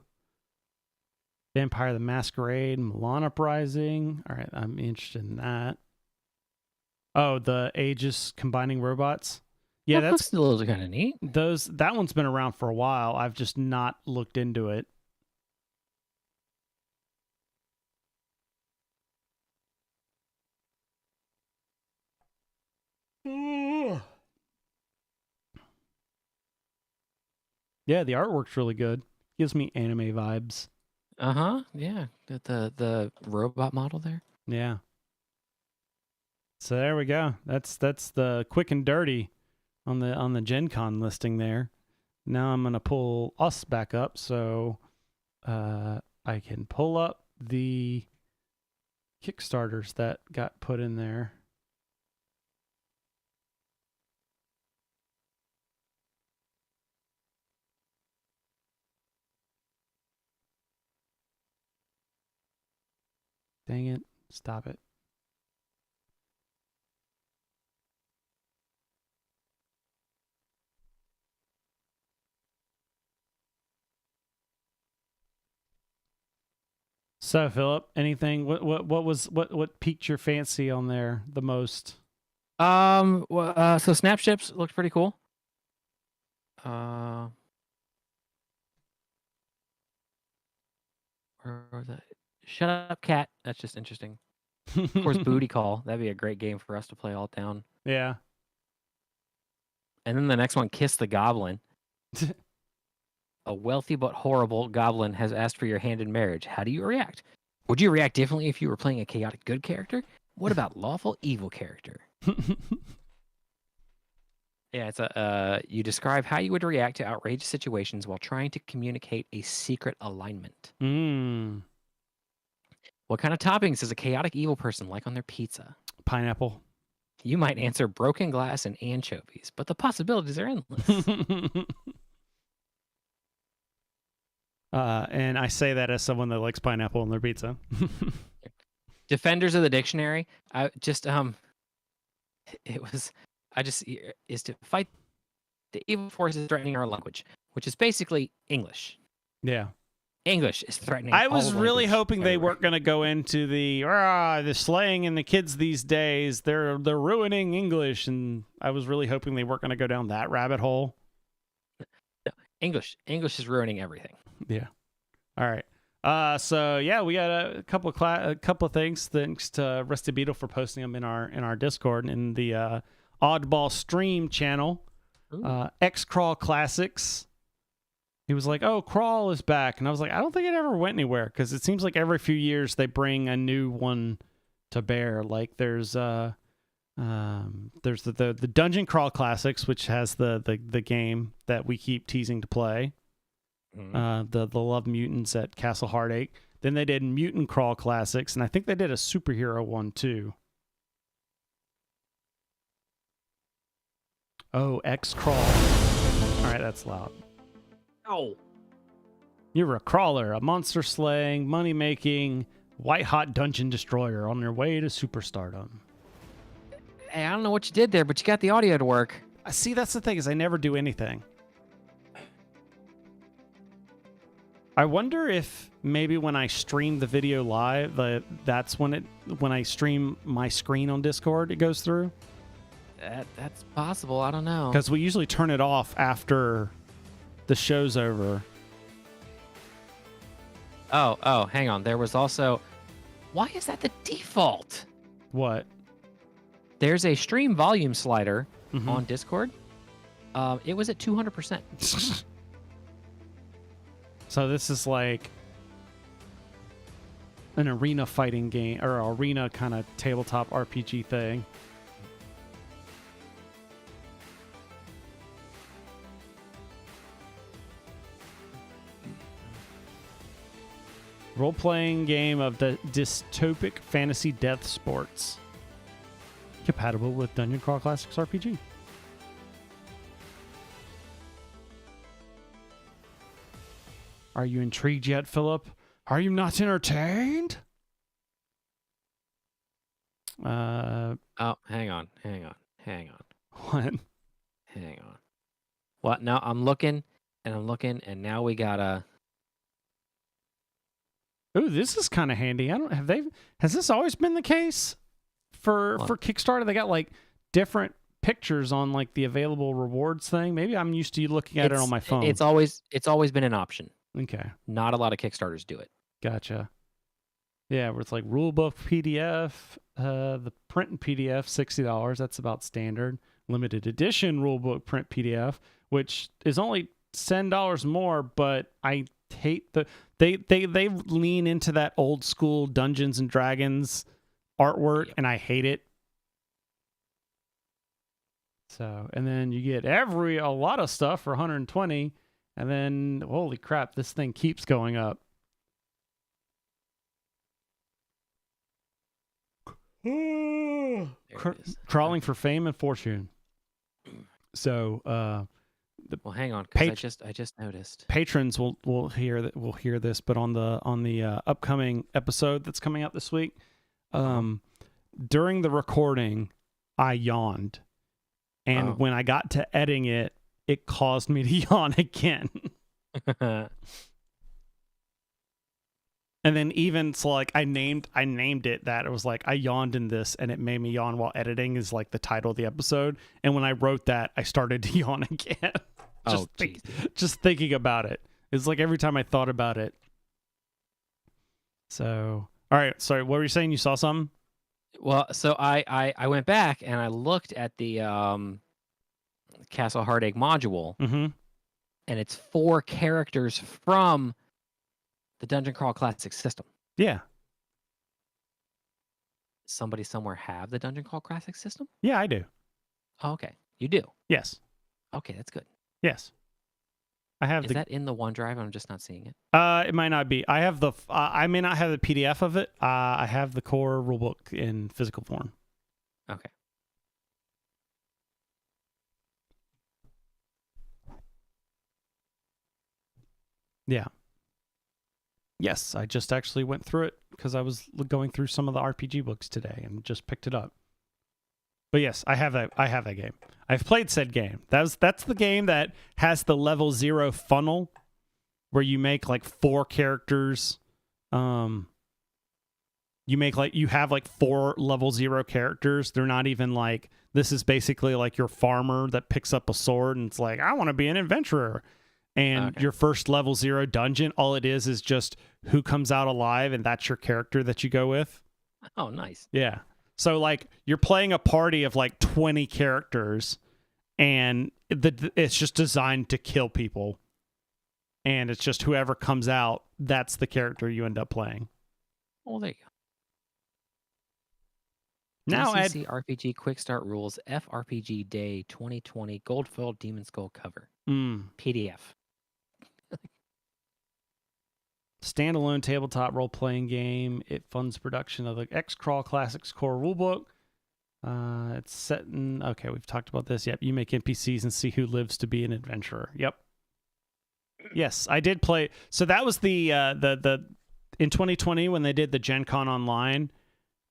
Vampire the Masquerade, Milan Uprising. All right, I'm interested in that. Oh, the Aegis combining robots. Yeah, that's a little kind of neat. That one's been around for a while. I've just not looked into it. Yeah, the artwork's really good. Gives me anime vibes. Yeah, the robot model there. Yeah. So there we go. That's the quick and dirty on the Gen Con listing there. Now I'm gonna pull us back up so I can pull up the Kickstarters that got put in there. Dang it. Stop it. So, Philip, anything? What piqued your fancy on there the most? So Snap Ships looked pretty cool. Where was that? Shut Up Cat. That's just interesting. Of course, Booty Call. That'd be a great game for us to play all down. Yeah. And then the next one, Kiss the Goblin. A wealthy but horrible goblin has asked for your hand in marriage. How do you react? Would you react differently if you were playing a chaotic good character? What about lawful evil character? Yeah, it's you describe how you would react to outrageous situations while trying to communicate a secret alignment. What kind of toppings does a chaotic evil person like on their pizza? Pineapple. You might answer broken glass and anchovies, but the possibilities are endless. And I say that as someone that likes pineapple on their pizza. Defenders of the Dictionary. Is to fight the evil forces threatening our language, which is basically English. Yeah. English is threatening. I was really hoping they weren't going to go into the slang and the kids these days. They're ruining English, and I was really hoping they weren't going to go down that rabbit hole. No, English is ruining everything. Yeah. All right. So yeah, we got a couple of things. Thanks to Rusty Beetle for posting them in our Discord in the Oddball stream channel. X Crawl Classics. He was like, "Oh, Crawl is back," and I was like, "I don't think it ever went anywhere because it seems like every few years they bring a new one to bear. Like there's the Dungeon Crawl Classics, which has the game that we keep teasing to play. The Love Mutants at Castle Heartache. Then they did Mutant Crawl Classics, and I think they did a superhero one too. Oh, X Crawl. All right, that's loud. Oh. You're a crawler, a monster slaying, money making, white hot dungeon destroyer on your way to superstardom. Hey, I don't know what you did there, but you got the audio to work. See, that's the thing is I never do anything. I wonder if maybe when I stream the video live, that's when I stream my screen on Discord, it goes through. That's possible. I don't know. Because we usually turn it off after the show's over. Oh, hang on. There was also... Why is that the default? What? There's a stream volume slider on Discord. It was at 200%. So this is like an arena fighting game or arena kind of tabletop RPG thing. Role-playing game of the dystopic fantasy death sports. Compatible with Dungeon Crawl Classics RPG. Are you intrigued yet, Philip? Are you not entertained? Oh, hang on. What? Hang on. What? Now I'm looking, and now we gotta... Ooh, this is kind of handy. Has this always been the case for Kickstarter? They got like different pictures on like the available rewards thing. Maybe I'm used to looking at it on my phone. It's always been an option. Okay. Not a lot of Kickstarters do it. Gotcha. Yeah, where it's like rulebook PDF, the print and PDF, $60. That's about standard. Limited edition rulebook print PDF, which is only $10 more, but I hate they lean into that old school Dungeons and Dragons artwork, and I hate it. So, and then you get a lot of stuff for 120, and then holy crap, this thing keeps going up. Crawling for fame and fortune. So, Well, hang on, because Pat- I just noticed. patrons will hear this, but on the upcoming episode that's coming out this week, during the recording, I yawned, and when I got to editing it, it caused me to yawn again. And then even so, like I named it that. It was like I yawned in this, and it made me yawn while editing is like the title of the episode. And when I wrote that, I started to yawn again. Just thinking about it. It's like every time I thought about it. So, all right. Sorry, what were you saying? You saw something? Well, so I went back and I looked at the Castle Heartache module, Mm-hmm. and it's 4 characters from the Dungeon Crawl Classic system. Yeah. Somebody somewhere have the Dungeon Crawl Classic system? Yeah, I do. Oh, okay, you do. Yes. Okay, that's good. Yes. I have Is that in the OneDrive? I'm just not seeing it. It might not be. I have I may not have the PDF of it. I have the core rulebook in physical form. Okay. Yeah. Yes, I just actually went through it because I was going through some of the RPG books today and just picked it up. But yes, I have that game. I've played said game. That's the game that has the level 0 funnel where you make like 4 characters. You have like 4 level 0 characters. They're not even like, this is basically like your farmer that picks up a sword and it's like, I want to be an adventurer. And your first level 0 dungeon, all it is just who comes out alive, and that's your character that you go with. Oh, nice. Yeah. So like you're playing a party of like 20 characters, and it's just designed to kill people. And it's just whoever comes out, that's the character you end up playing. Oh, there you go. Now DCC RPG Quick Start Rules FRPG Day 2020 Gold Foil Demon Skull cover. PDF. Standalone tabletop role-playing game. It funds production of the X-Crawl Classics core rulebook. It's set in... Okay, we've talked about this. Yep, you make NPCs and see who lives to be an adventurer. Yep. Yes, I did play... So that was the in 2020 when they did the Gen Con Online,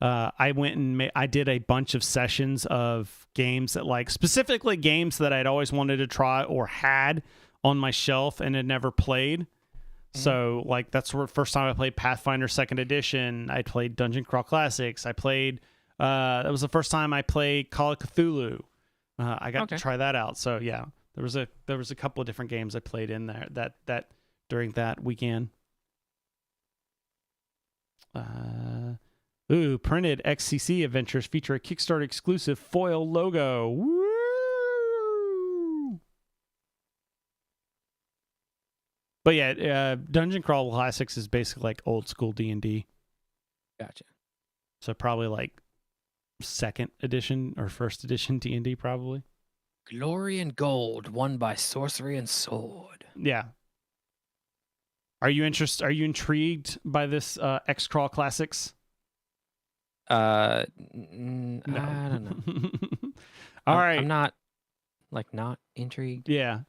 I went and I did a bunch of sessions of games that like... Specifically games that I'd always wanted to try or had on my shelf and had never played. So, like, that's the first time I played Pathfinder 2nd Edition. I played Dungeon Crawl Classics. I played... that was the first time I played Call of Cthulhu. I got to try that out. So, yeah, there was a couple of different games I played in there that during that weekend. Printed XCC adventures feature a Kickstarter exclusive foil logo. Woo! But yeah, Dungeon Crawl Classics is basically like old school D&D. Gotcha. So probably like 2nd edition or 1st edition D&D probably. Glory and gold won by sorcery and sword. Yeah. Are you intrigued by this X-Crawl Classics? No. I don't know. All right. I'm not intrigued. Yeah.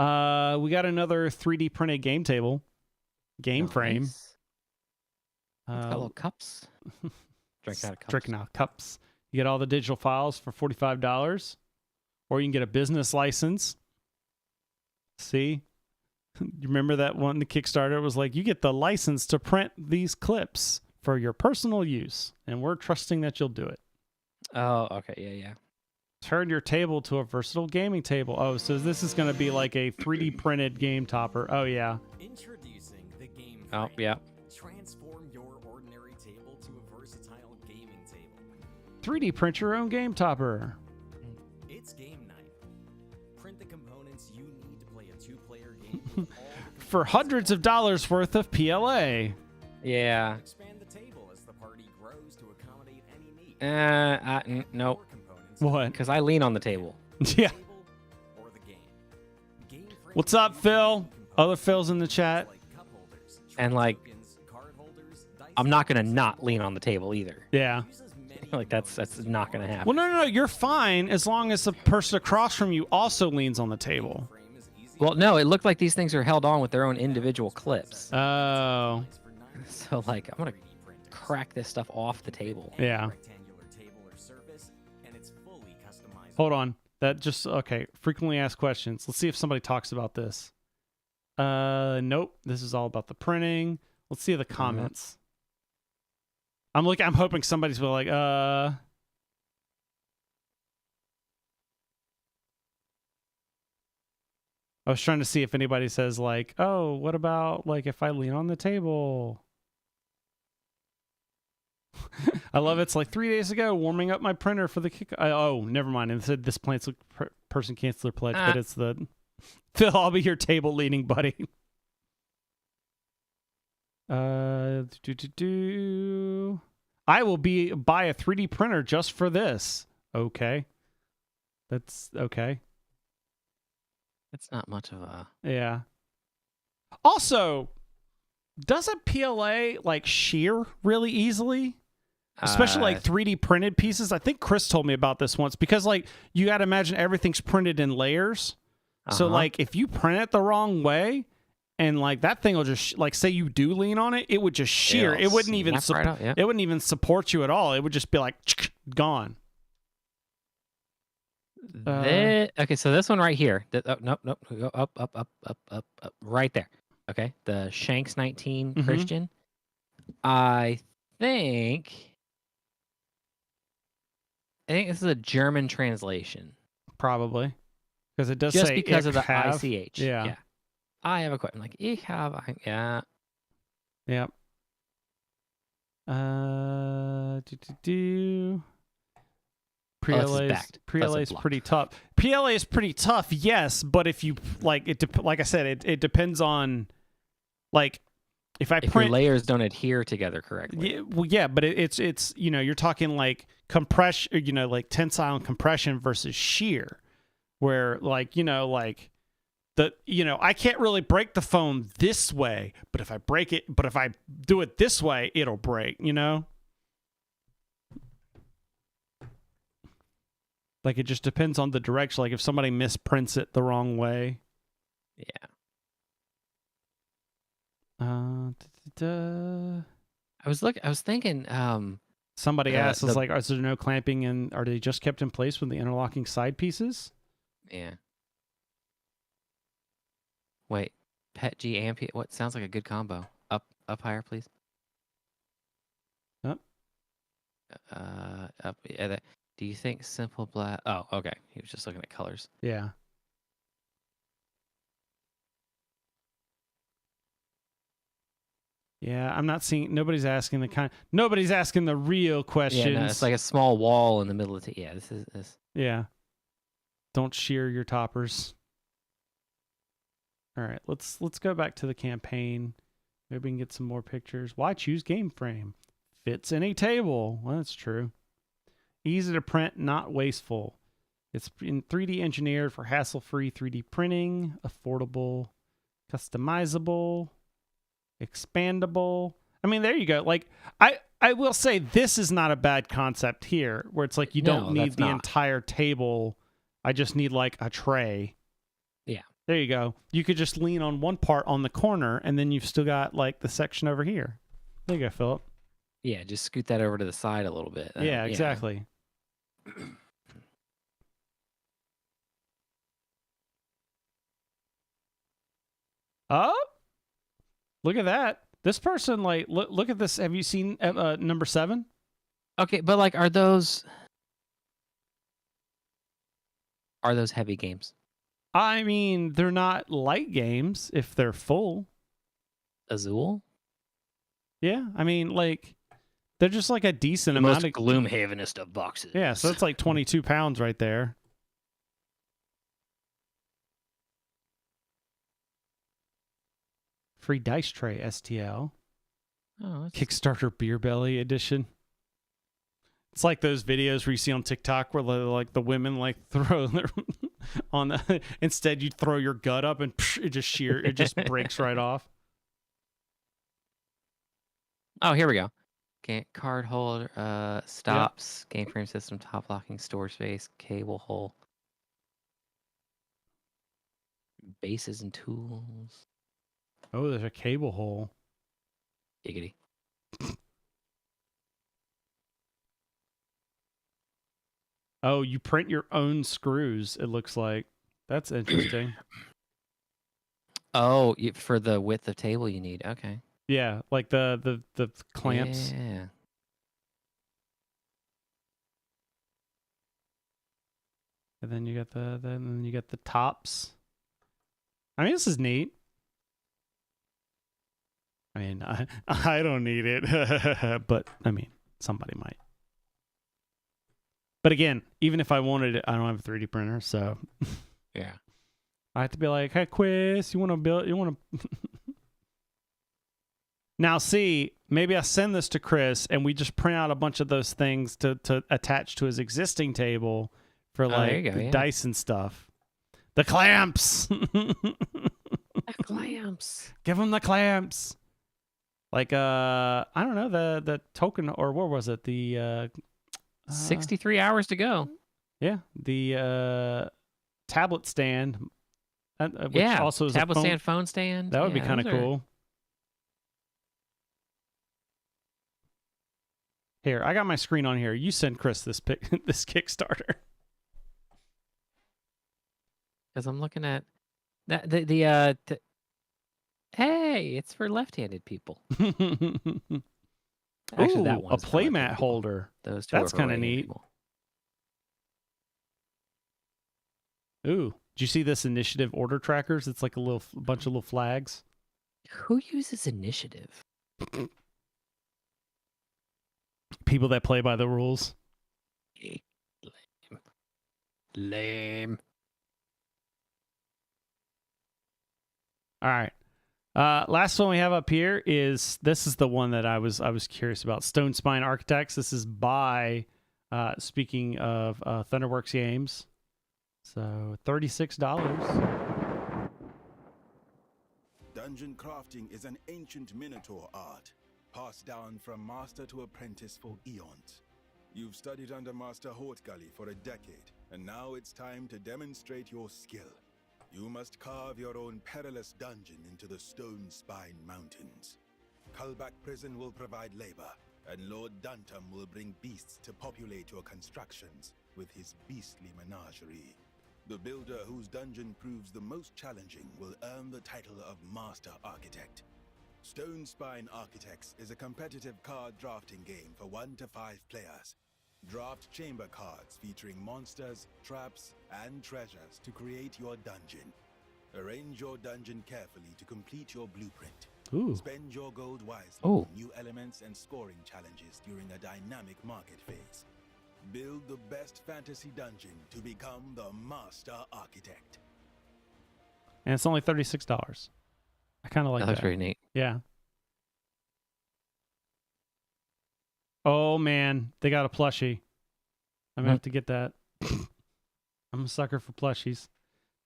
We got another 3D printed game table, frame. Nice. It's got little cups. Drinking out of cups. You get all the digital files for $45, or you can get a business license. See, you remember that one? The Kickstarter was like, you get the license to print these clips for your personal use, and we're trusting that you'll do it. Oh, okay, yeah. Turn your table to a versatile gaming table. Oh, so this is going to be like a 3D printed game topper. Oh, yeah. Introducing the game frame. Oh, yeah. Transform your ordinary table to a versatile gaming table. 3D print your own game topper. It's game night. Print the components you need to play a 2-player game with all the For hundreds of dollars worth of PLA. Yeah. Expand the table as the party grows to accommodate any need. Nope. What? Because I lean on the table. Yeah. What's up, Phil? Other Phil's in the chat. And like, I'm not gonna not lean on the table either. Yeah. Like that's not gonna happen. Well, no, you're fine as long as the person across from you also leans on the table. Well, no, it looked like these things are held on with their own individual clips. Oh, So, like, I'm going to crack this stuff off the table. yeah. Rectangular table or surface, and it's fully customizable. Hold on. That just okay. Frequently asked questions. Let's see if somebody talks about this. Nope. This is all about the printing. Let's see the comments. I'm hoping somebody's like, I was trying to see if anybody says like, oh, what about like if I lean on the table? I love it's like 3 days ago, warming up my printer for the kick. Oh, never mind. And it said this person canceled their pledge, but it's the Phil. I'll be your table leaning buddy. I will buy a 3D printer just for this. Okay, that's okay. That's not much of a... Yeah. Also, doesn't PLA like shear really easily? Especially like 3D printed pieces. I think Chris told me about this once because like you got to imagine everything's printed in layers. So like if you print it the wrong way and like that thing will just like say you do lean on it, it would just shear. It wouldn't even it wouldn't even support you at all. It would just be like gone. Okay, so this one right here. Nope. Go up, right there. Okay, the Shanks 19 Christian. I think this is a German translation. Probably. Because it does just say because of the have. ICH. Yeah. I have a question. Like, ich habe, yeah. Yep. PLA is pretty tough. PLA is pretty tough, yes, but if you like it, like I said, it depends on like if your layers don't adhere together correctly. Yeah, well, yeah, but it's you're talking like compression, like tensile and compression versus shear, where like I can't really break the phone this way, but if I do it this way, it'll break, Like it just depends on the direction. Like if somebody misprints it the wrong way. Yeah. I was thinking. Somebody asked, "Is there no clamping and are they just kept in place with the interlocking side pieces?" Yeah. Wait, Pet G and P. What sounds like a good combo? Up higher, please. Up. Up. Yeah, do you think simple black? Oh, okay. He was just looking at colors. Yeah. Yeah, I'm not seeing. Nobody's asking the real questions. Yeah, no, it's like a small wall in the middle of the. Yeah, this is. Yeah. Don't shear your toppers. All right, let's go back to the campaign. Maybe we can get some more pictures. Why choose game frame? Fits any table. Well, that's true. Easy to print, not wasteful. It's in 3D engineered for hassle-free 3D printing, affordable, customizable, expandable. I mean, there you go. Like I will say this is not a bad concept here, where it's like you don't need the entire table. I just need like a tray. Yeah. There you go. You could just lean on one part on the corner, and then you've still got like the section over here. There you go, Philip. Yeah, just scoot that over to the side a little bit. Yeah, exactly. Oh, look at that. This person, like, look at this. Have you seen number 7? Okay, but like, are those heavy games? I mean, they're not light games if they're full. Azul? Yeah, I mean, like, they're just like a decent the amount most Gloomhavenest of boxes. Yeah, so it's like 22 pounds right there. Free dice tray STL. Oh, Kickstarter Beer Belly edition. It's like those videos where you see on TikTok where like the women like throw their on the instead you throw your gut up and it just breaks right off. Oh, here we go. Card holder, stops, game frame system, top locking, storage space, cable hole. Bases and tools. Oh, there's a cable hole. Giggity. Oh, you print your own screws, it looks like. That's interesting. Oh, for the width of table you need. Okay. Yeah, like the clamps. Yeah. And then you got the tops. I mean, this is neat. I mean, I don't need it, but I mean, somebody might. But again, even if I wanted it, I don't have a 3D printer, so Yeah. I have to be like, "Hey, Quiz, you want to build? You want to?" Now, see, maybe I send this to Chris, and we just print out a bunch of those things to attach to his existing table for like there you go, the yeah. dice and stuff. The clamps. Clamps. Give him the clamps. Like I don't know, the token, or what was it? The 63 hours to go. yeah, the tablet stand. Which Yeah. also is Tablet a phone. stand, phone stand. That would be Yeah, kind of those are- cool. Here, I got my screen on here. You send Chris this this Kickstarter. Because I'm looking at that hey, it's for left-handed people. Actually, Ooh, that one a is for left-handed playmat people. holder. Those two That's are for kinda right-handed neat. people. Ooh, did you see this initiative order trackers? It's like a bunch of little flags. Who uses initiative? People that play by the rules. Lame. All right. Last one we have up here is this is the one that I was curious about. Stone Spine Architects. This is by speaking of Thunderworks Games. So $36. Dungeon crafting is an ancient Minotaur art, passed down from master to apprentice for eons. You've studied under Master Hortgully for a decade, and now it's time to demonstrate your skill. You must carve your own perilous dungeon into the Stone Spine Mountains. Cullback Prison will provide labor, and Lord Duntum will bring beasts to populate your constructions with his beastly menagerie. The builder whose dungeon proves the most challenging will earn the title of Master Architect. Stone Spine Architects is a competitive card drafting game for 1 to 5 players. Draft chamber cards featuring monsters, traps, and treasures to create your dungeon. Arrange your dungeon carefully to complete your blueprint. Ooh. Spend your gold wisely Ooh. on new elements and scoring challenges during a dynamic market phase. Build the best fantasy dungeon to become the Master Architect. And it's only $36. I kind of like That that. looks pretty neat. Yeah. Oh man, they got a plushie. I'm gonna have to get that. I'm a sucker for plushies.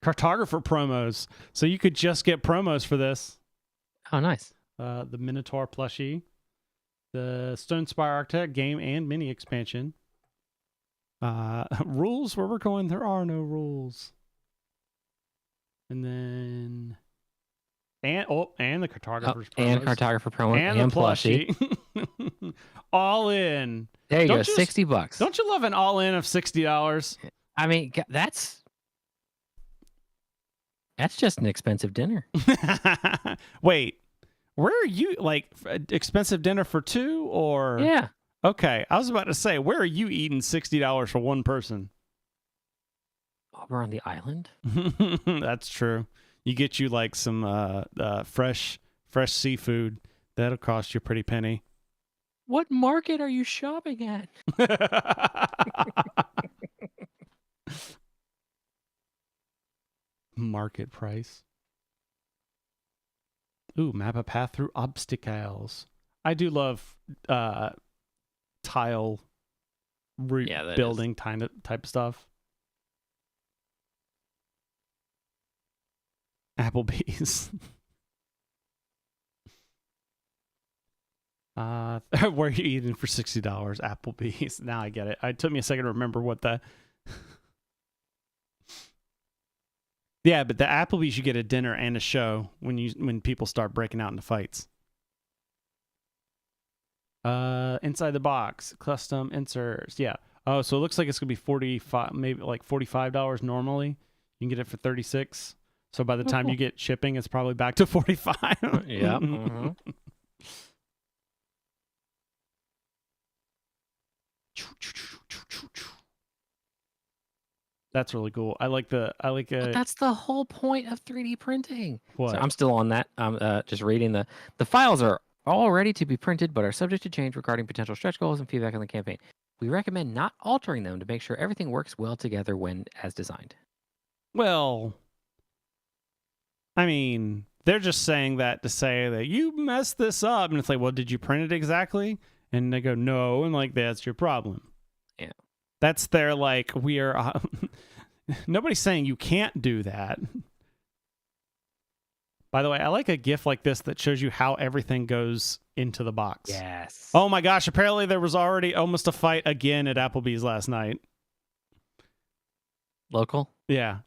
Cartographer promos. So you could just get promos for this. Oh, nice. The Minotaur plushie, the Stone Spire Architect game and mini expansion. Rules where we're going, there are no rules. And then and the cartographer's promos. And cartographer promo and and the plushie. All in. There you Don't go, you- $60. Don't you love an all in of $60? I mean, that's just an expensive dinner. Wait, where are you? Like expensive dinner for two or? Yeah. Okay, I was about to say, where are you eating $60 for one person? Oh, we're on the island. That's true. You get you like some fresh seafood. That'll cost you a pretty penny. What market are you shopping at? Market price. Ooh, map a path through obstacles. I do love tile root Yeah, that building type stuff. Applebee's. Where are you eating for $60? Applebee's. Now I get it. It took me a second to remember what the Yeah, but the Applebee's you get a dinner and a show when people start breaking out into fights. Inside the box, custom inserts. Yeah. Oh, so it looks like it's gonna be 45, maybe like $45 normally. You can get it for 36. So by the time you get shipping, it's probably back to 45. Yeah. Mm-hmm. That's really cool. I like But that's the whole point of 3D printing. what? So I'm still on that. I'm just reading the files are all ready to be printed, but are subject to change regarding potential stretch goals and feedback on the campaign. We recommend not altering them to make sure everything works well together when as designed. Well, I mean, they're just saying that to say that you messed this up, and it's like, well, did you print it exactly? And they go, no, and like that's your problem. Yeah, that's their like we are. Nobody's saying you can't do that. By the way, I like a GIF like this that shows you how everything goes into the box. Yes. Oh my gosh! Apparently, there was already almost a fight again at Applebee's last night. Local. Yeah.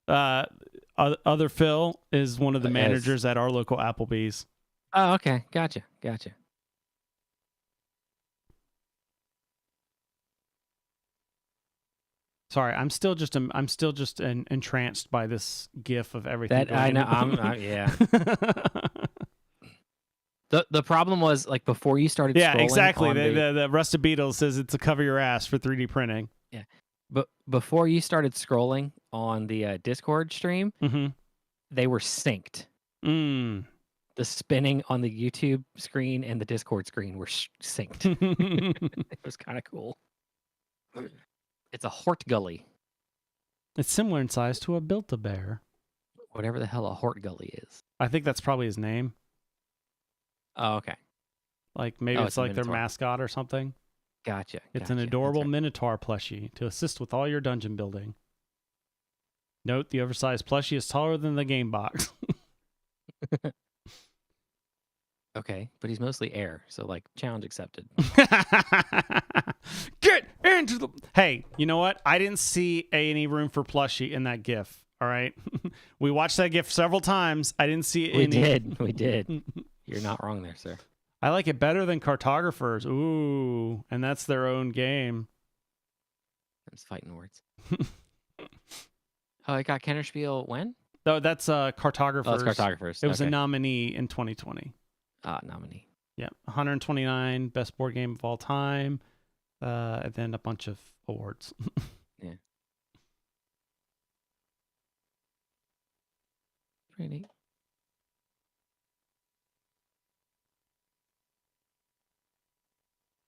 Other Phil is one of the managers at our local Applebee's. Oh, okay. Gotcha. Sorry, I'm still just entranced by this GIF of everything. That I know. Yeah. The problem was like before you started. Yeah, scrolling exactly. on The Rusted Beetle says it's a cover your ass for 3D printing. Yeah, but before you started scrolling on the Discord stream, they were synced. The spinning on the YouTube screen and the Discord screen were synced. It was kind of cool. It's a Hort Gully. It's similar in size to a Built-A-Bear. Whatever the hell a Hort Gully is. I think that's probably his name. Oh, okay. Like maybe it's like their mascot or something. Gotcha. It's an adorable Minotaur plushie to assist with all your dungeon building. Note, the oversized plushie is taller than the game box. Okay, but he's mostly air, so like challenge accepted. Get into the... Hey, you know what? I didn't see any room for plushie in that GIF. All right, we watched that GIF several times. I didn't see any. We did. You're not wrong there, sir. I like it better than Cartographers. Ooh, and that's their own game. I'm just fighting words. Oh, it got Kennerspiel when? No, that's Cartographers. Oh, it's Cartographers. It was a nominee in 2020. Nominee. Yeah, 129 best board game of all time, and then a bunch of awards. Yeah. Pretty neat.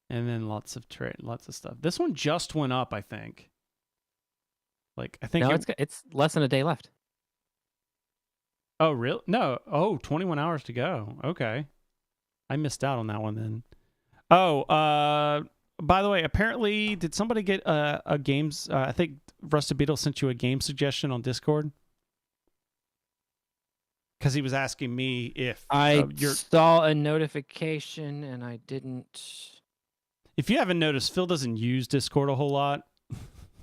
And then lots of stuff. This one just went up, I think. Like I think no, it's less than a day left. Oh, really? No. Oh, 21 hours to go. Okay. I missed out on that one then. Oh, by the way, apparently, did somebody get a games? I think Rusted Beetle sent you a game suggestion on Discord. Because he was asking me if I saw a notification and I didn't. If you haven't noticed, Phil doesn't use Discord a whole lot.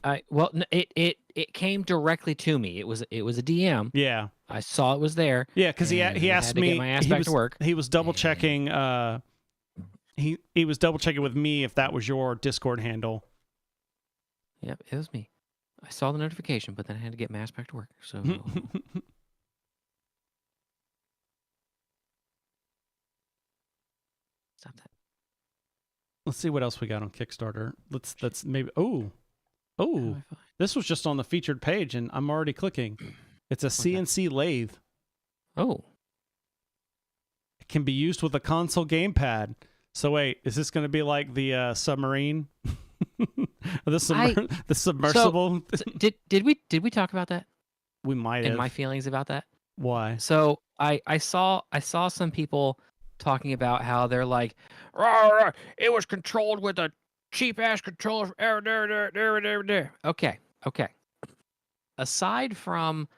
It came directly to me. It was a DM. Yeah, I saw it was there. Yeah, because he asked me. My ass back to work. He was double checking. He was double checking with me if that was your Discord handle. Yep, it was me. I saw the notification, but then I had to get my ass back to work. So. Stop that. Let's see what else we got on Kickstarter. Let's maybe. Oh, this was just on the featured page, and I'm already clicking. It's a CNC lathe. Oh. It can be used with a console gamepad. So wait, is this going to be like the submarine? The submersible? So, did we talk about that? We might have. And my feelings about that? Why? So I saw some people talking about how they're like, rah, rah, it was controlled with a cheap ass controller. Okay. Aside from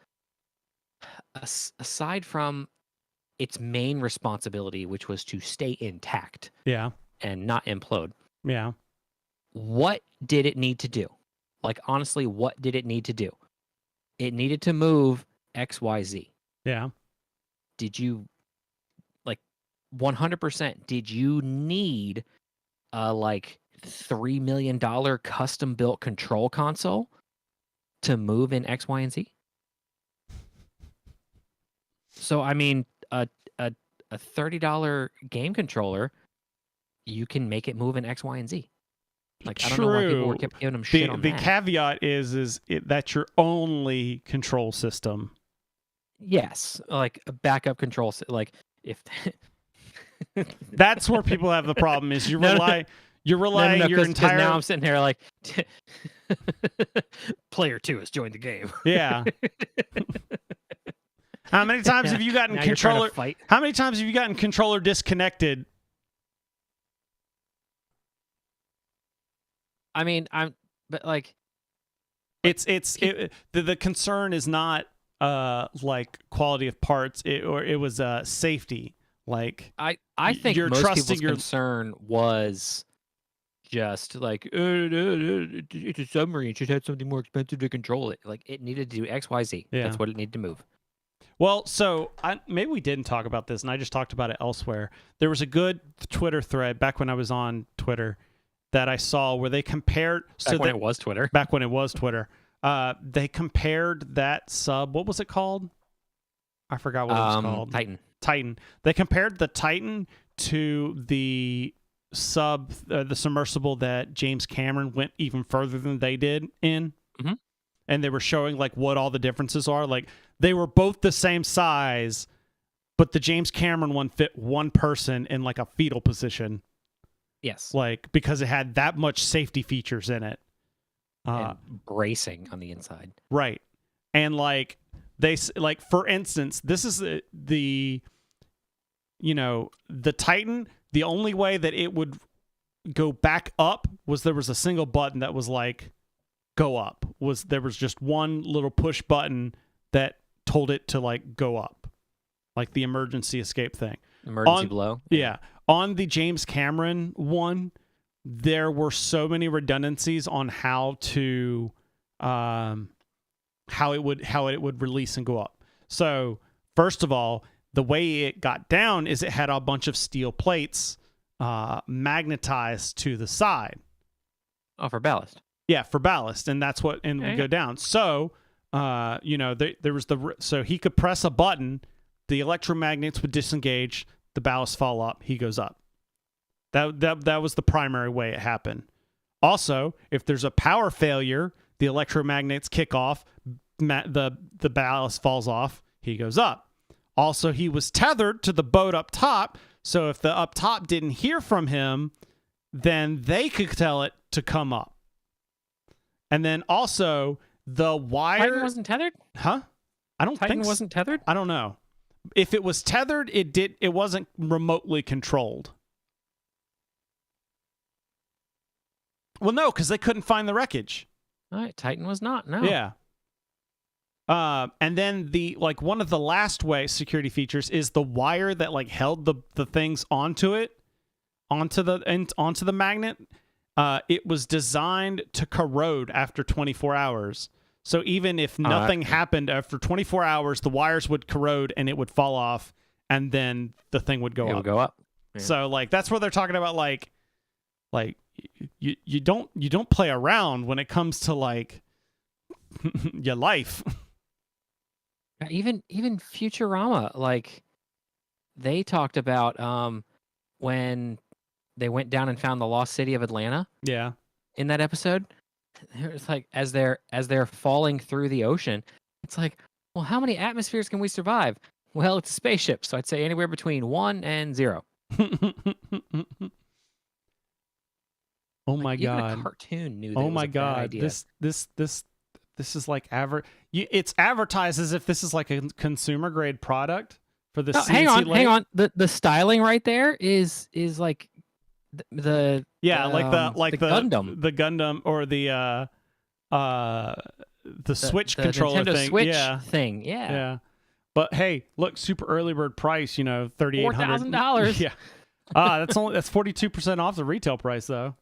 its main responsibility, which was to stay intact, and not implode, what did it need to do? Like honestly, what did it need to do? It needed to move XYZ, Yeah. did you, like, 100%, did you need a, like, $3 million custom-built control console to move in X, Y, and Z? So, I mean, a $30 game controller, you can make it move in X, Y, and Z. Like, I don't know why people were kept giving them shit on The that. caveat is that's your only control system. Yes, like a backup control, like if That's where people have the problem is you No, no, rely you're relying your 'cause entire now I'm sitting here like player 2 has joined the game. Yeah. How many times have you gotten Now you're trying to controller fight. How many times have you gotten controller disconnected? I mean, but like The concern is not like quality of parts it was safety. Like I think you're most trusting people's your concern was just like it's a submarine. It should have something more expensive to control it. Like it needed to do X, Y, Z. Yeah. That's what it needed to move. Well, so maybe we didn't talk about this, and I just talked about it elsewhere. There was a good Twitter thread back when I was on Twitter that I saw where they compared. Back when it was Twitter. Back when it was Twitter. They compared that sub. What was it called? I forgot what it was called. Titan. They compared the Titan to the the submersible that James Cameron went even further than they did in. Mm-hmm. And they were showing like what all the differences are. Like they were both the same size, but the James Cameron one fit one person in like a fetal position. Yes. Like because it had that much safety features in it. And bracing on the inside. Right. And like they like for instance, this is the Titan, the only way that it would go back up was there was a single button that was like go up. There was just one little push button that told it to like go up. Like the emergency escape thing. Emergency blow. Yeah. On the James Cameron one, there were so many redundancies on how it would release and go up. So, first of all, the way it got down is it had a bunch of steel plates magnetized to the side. Oh, for ballast. Yeah, for ballast, and that's what would go down. So, there was so he could press a button, the electromagnets would disengage, the ballast fall up, he goes up. That was the primary way it happened. Also, if there's a power failure, the electromagnets kick off, the ballast falls off, he goes up. Also, he was tethered to the boat up top, so if the up top didn't hear from him, then they could tell it to come up. And then also the wire Titan wasn't tethered? Huh? I don't Titan think wasn't tethered? I don't know. If it was tethered, it wasn't remotely controlled. Well, no, because they couldn't find the wreckage. All right, Titan was not. No. Yeah. And then one of the last security features is the wire that like held the things onto the magnet. It was designed to corrode after 24 hours. So even if nothing happened after 24 hours, the wires would corrode and it would fall off, and then the thing would go up. It would go up. Yeah. So like that's where they're talking about like you don't play around when it comes to like your life. Even Futurama, like they talked about when they went down and found the lost city of Atlanta. Yeah. In that episode, it's like as they're falling through the ocean, it's like, well, how many atmospheres can we survive? Well, it's a spaceship, so I'd say anywhere between 1 and 0. Oh my even god! A cartoon knew. That oh it was my a bad god! idea. This is like it's advertised as if this is like a consumer grade product for the. CNC hang lathe. on. The styling right there is like the Gundam, the Gundam or the Switch controller Nintendo thing. Switch thing. Yeah. But hey, look, super early bird price. $3,800. $4,000. Yeah. That's 42% off the retail price though.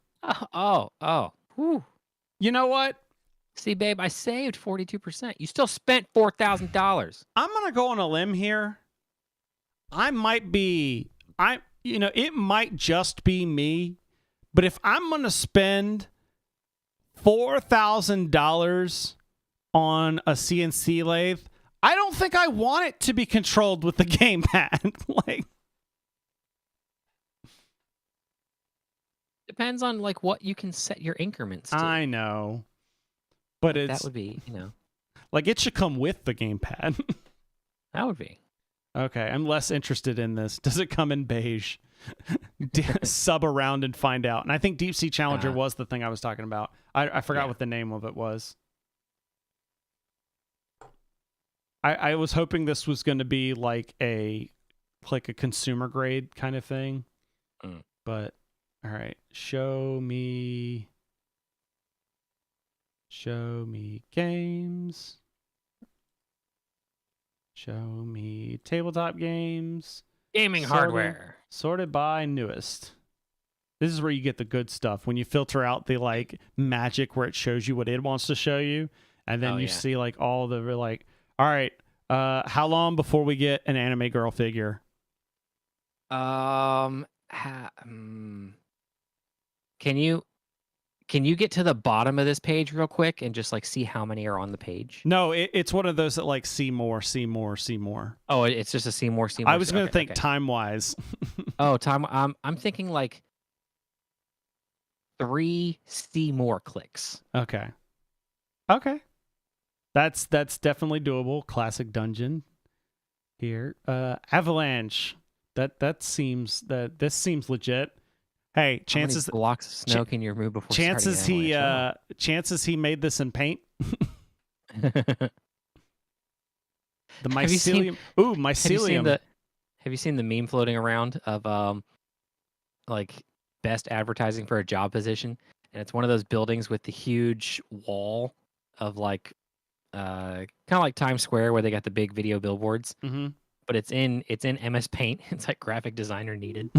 Oh. Whew. You know what? See, babe, I saved 42%. You still spent $4,000. I'm gonna go on a limb here. It might just be me, but if I'm gonna spend $4,000 on a CNC lathe, I don't think I want it to be controlled with the gamepad. Like, Depends on like what you can set your increments to. I know, but Like, it's that would be, like it should come with the gamepad. that would be. Okay, I'm less interested in this. Does it come in beige? Sub around and find out. And I think Deep Sea Challenger was the thing I was talking about. I forgot what the name of it was. I was hoping this was going to be like a consumer grade kind of thing. But all right, show me games. Show me tabletop games. Gaming hardware. Sorted by newest. This is where you get the good stuff. When you filter out the like magic where it shows you what it wants to show you. And then see like all the like, all right, how long before we get an anime girl figure? Can you get to the bottom of this page real quick and just like see how many are on the page? No, it's one of those that like see more. Oh, it's just a see more. I was going to think time wise. Oh, time. I'm thinking like 3 see more clicks. Okay. That's definitely doable. Classic dungeon here. Avalanche. This seems legit. Hey, chances How many blocks of snow can you remove before chances starting an avalanche? chances he made this in paint. The Have you seen- mycelium. Mycelium. Have you seen the meme floating around of like best advertising for a job position? And it's one of those buildings with the huge wall of like kind of like Times Square where they got the big video billboards. Mm-hmm. But it's in MS Paint. It's like graphic designer needed.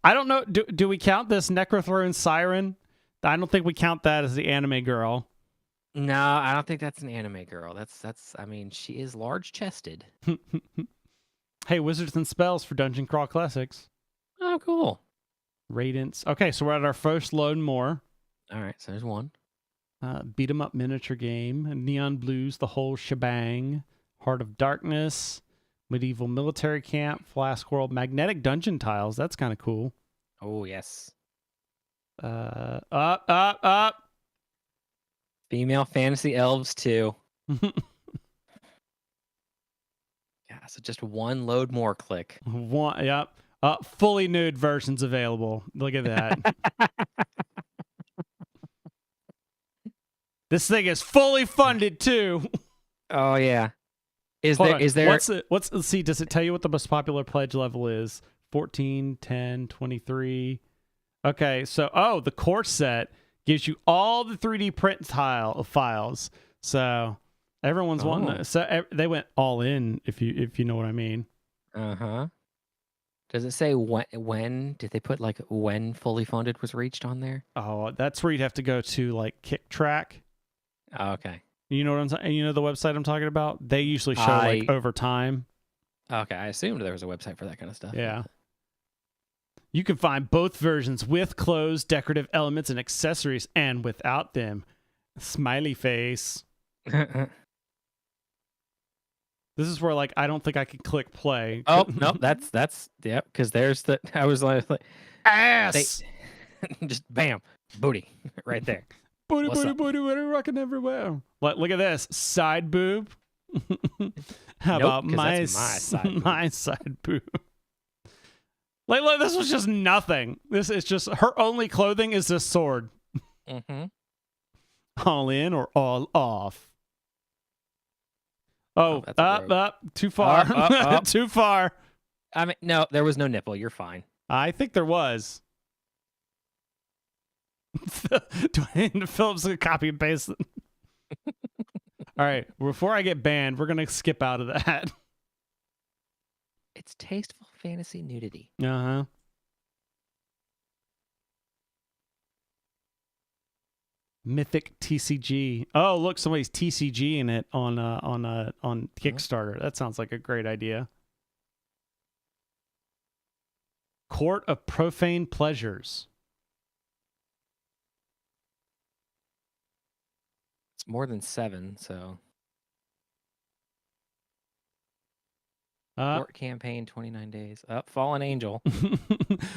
I don't know. Do we count this Necrothrone Siren? I don't think we count that as the anime girl. No, I don't think that's an anime girl. That's. I mean, she is large chested. Hey, Wizards and Spells for Dungeon Crawl Classics. Oh, cool. Radiance. Okay, so we're at our first load more. All right, so there's one. Beat 'em up miniature game. Neon Blues, the whole shebang. Heart of Darkness. Medieval military camp. Flask World. Magnetic dungeon tiles. That's kind of cool. Oh, yes. Up. Female fantasy elves too. Yeah, so just one load more click. One, yep. Fully nude versions available. Look at that. This thing is fully funded too. Oh yeah. Is Hold there on. Let's see, does it tell you what the most popular pledge level is? 14, 10, 23. Okay, so the core set gives you all the 3D print files. So everyone's wanting to, they went all in if you know what I mean. Uh-huh. Does it say when did they put like when fully funded was reached on there? Oh, that's where you'd have to go to like Kick Track. Oh, okay. You know what I'm saying? You know the website I'm talking about? They usually show like over time. Okay, I assumed there was a website for that kind of stuff. Yeah. You can find both versions with clothes, decorative elements, and accessories, and without them. Smiley face. This is where like I don't think I can click play. Oh no, that's because there's the I was like ass. Just bam, booty right there. Booty, What's booty, up? booty, booty, rocking everywhere. Look at this side boob. How about 'cause my that's my side boob. my side boob? Like, look, this was just nothing. This is just her only clothing is this sword. Mm-hmm. All in or all off? Oh, that's a robe. up, too far, Up. too far. I mean, no, there was no nipple. You're fine. I think there was. Dwayne Phillips could copy and paste it. All right, before I get banned, we're gonna skip out of that. It's tasteful fantasy nudity. Uh-huh. Mythic TCG. Oh, look, somebody's TCG in it on Kickstarter. That sounds like a great idea. Court of Profane Pleasures. It's more than 7, so court campaign 29 days. Fallen Angel.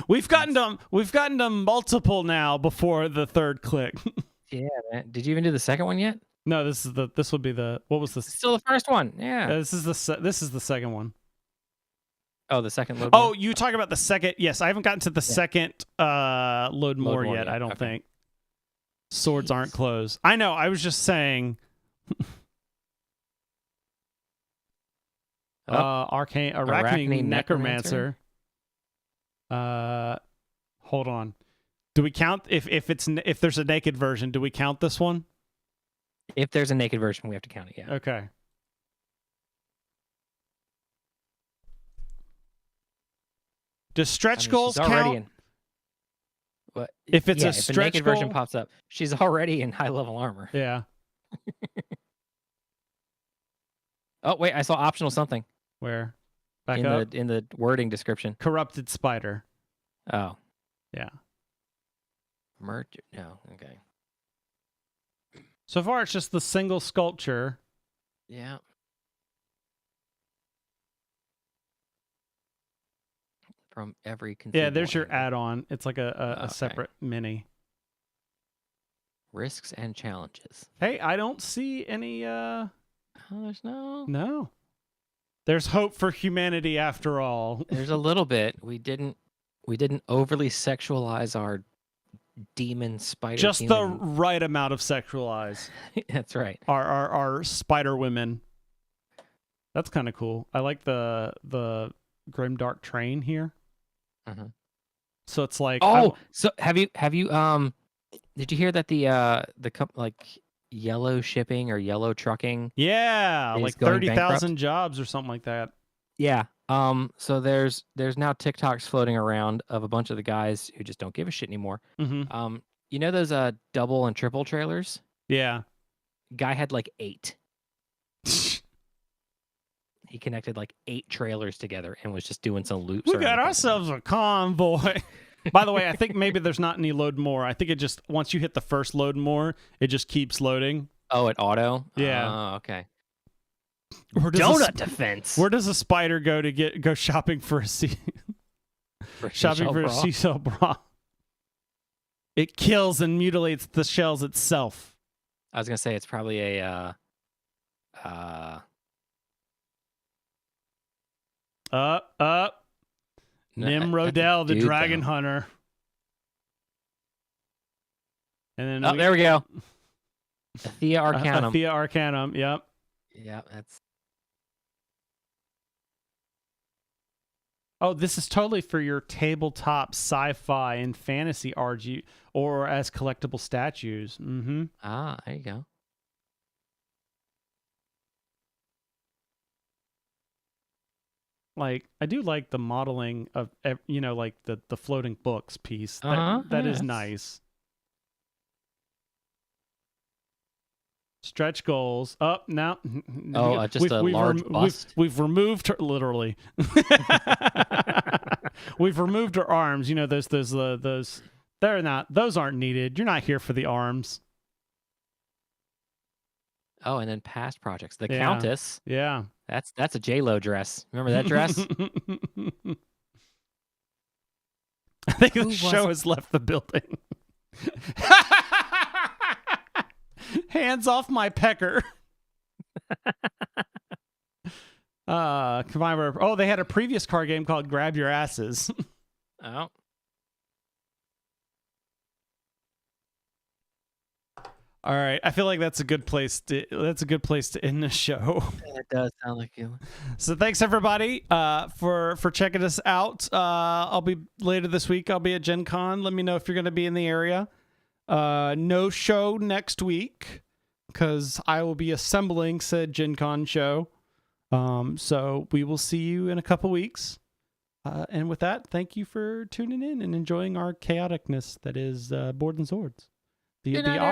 We've gotten to multiple now before the third click. Yeah, man. Did you even do the second one yet? No, this would be the what was this? Still the first one. Yeah. This is the second one. Oh, the second load. Oh, more? you talk about the second? Yes, I haven't gotten to the second load more yet. I don't think. Swords aren't closed. I know. I was just saying. Arachne Necromancer. Hold on. Do we count if there's a naked version? Do we count this one? If there's a naked version, we have to count it. Yeah. Okay. Does stretch goals count? What? If it's a if stretch a naked goal? version pops up, she's already in high level armor. Yeah. Oh wait, I saw optional something. Where? Back in up? in the wording description. Corrupted spider. Oh. Yeah. Merge? No. Okay. So far, it's just the single sculpture. Yeah. From every conceivable Yeah, there's your angle. add-on. It's like a Okay. separate mini. Risks and challenges. Hey, I don't see any. Oh, there's no. No. There's hope for humanity after all. There's a little bit. We didn't overly sexualize our demon spider. Just the human. right amount of sexualize. That's right. Our spider women. That's kind of cool. I like the grimdark train here. Uh-huh. So it's like so have you did you hear that the like yellow shipping or yellow trucking? Yeah, is like going 30,000 jobs or something like that. Yeah. So there's now TikToks floating around of a bunch of the guys who just don't give a shit anymore. Mm-hmm. You know those double and triple trailers? Yeah. Guy had like 8. He connected like 8 trailers together and was just doing some loops. We around got the company. ourselves a convoy. By the way, I think maybe there's not any load more. I think it just once you hit the first load more, it just keeps loading. Oh, it auto? Yeah. Oh, okay. Donut defense. Where does a spider go to go shopping for a shopping for a seashell bra? It kills and mutilates the shells itself. I was gonna say it's probably a Nimrodel, the dude, dragon though. hunter. And then there we go. Thea Arcanum. Thea Arcanum, yep. Yeah, that's. Oh, this is totally for your tabletop sci-fi and fantasy RG or as collectible statues. Mm-hmm. Ah, there you go. Like, I do like the modeling of, like the floating books piece. Uh-huh, That is yes. nice. Stretch goals. Up now. Oh, just a large bust? We've removed her, literally. We've removed her arms. You know, those. They're not. Those aren't needed. You're not here for the arms. Oh, and then past projects. The Yeah. Countess. Yeah. That's a J-Lo dress. Remember that dress? I think Who the was show it? has left the building. Hands off my pecker. Oh, they had a previous card game called Grab Your Asses. Oh. All right, I feel like that's a good place to end the show. It does sound like you. So thanks everybody for checking us out. I'll be later this week. I'll be at Gen Con. Let me know if you're going to be in the area. No show next week because I will be assembling said Gen Con show. So we will see you in a couple weeks. And with that, thank you for tuning in and enjoying our chaoticness that is Boards and Swords. The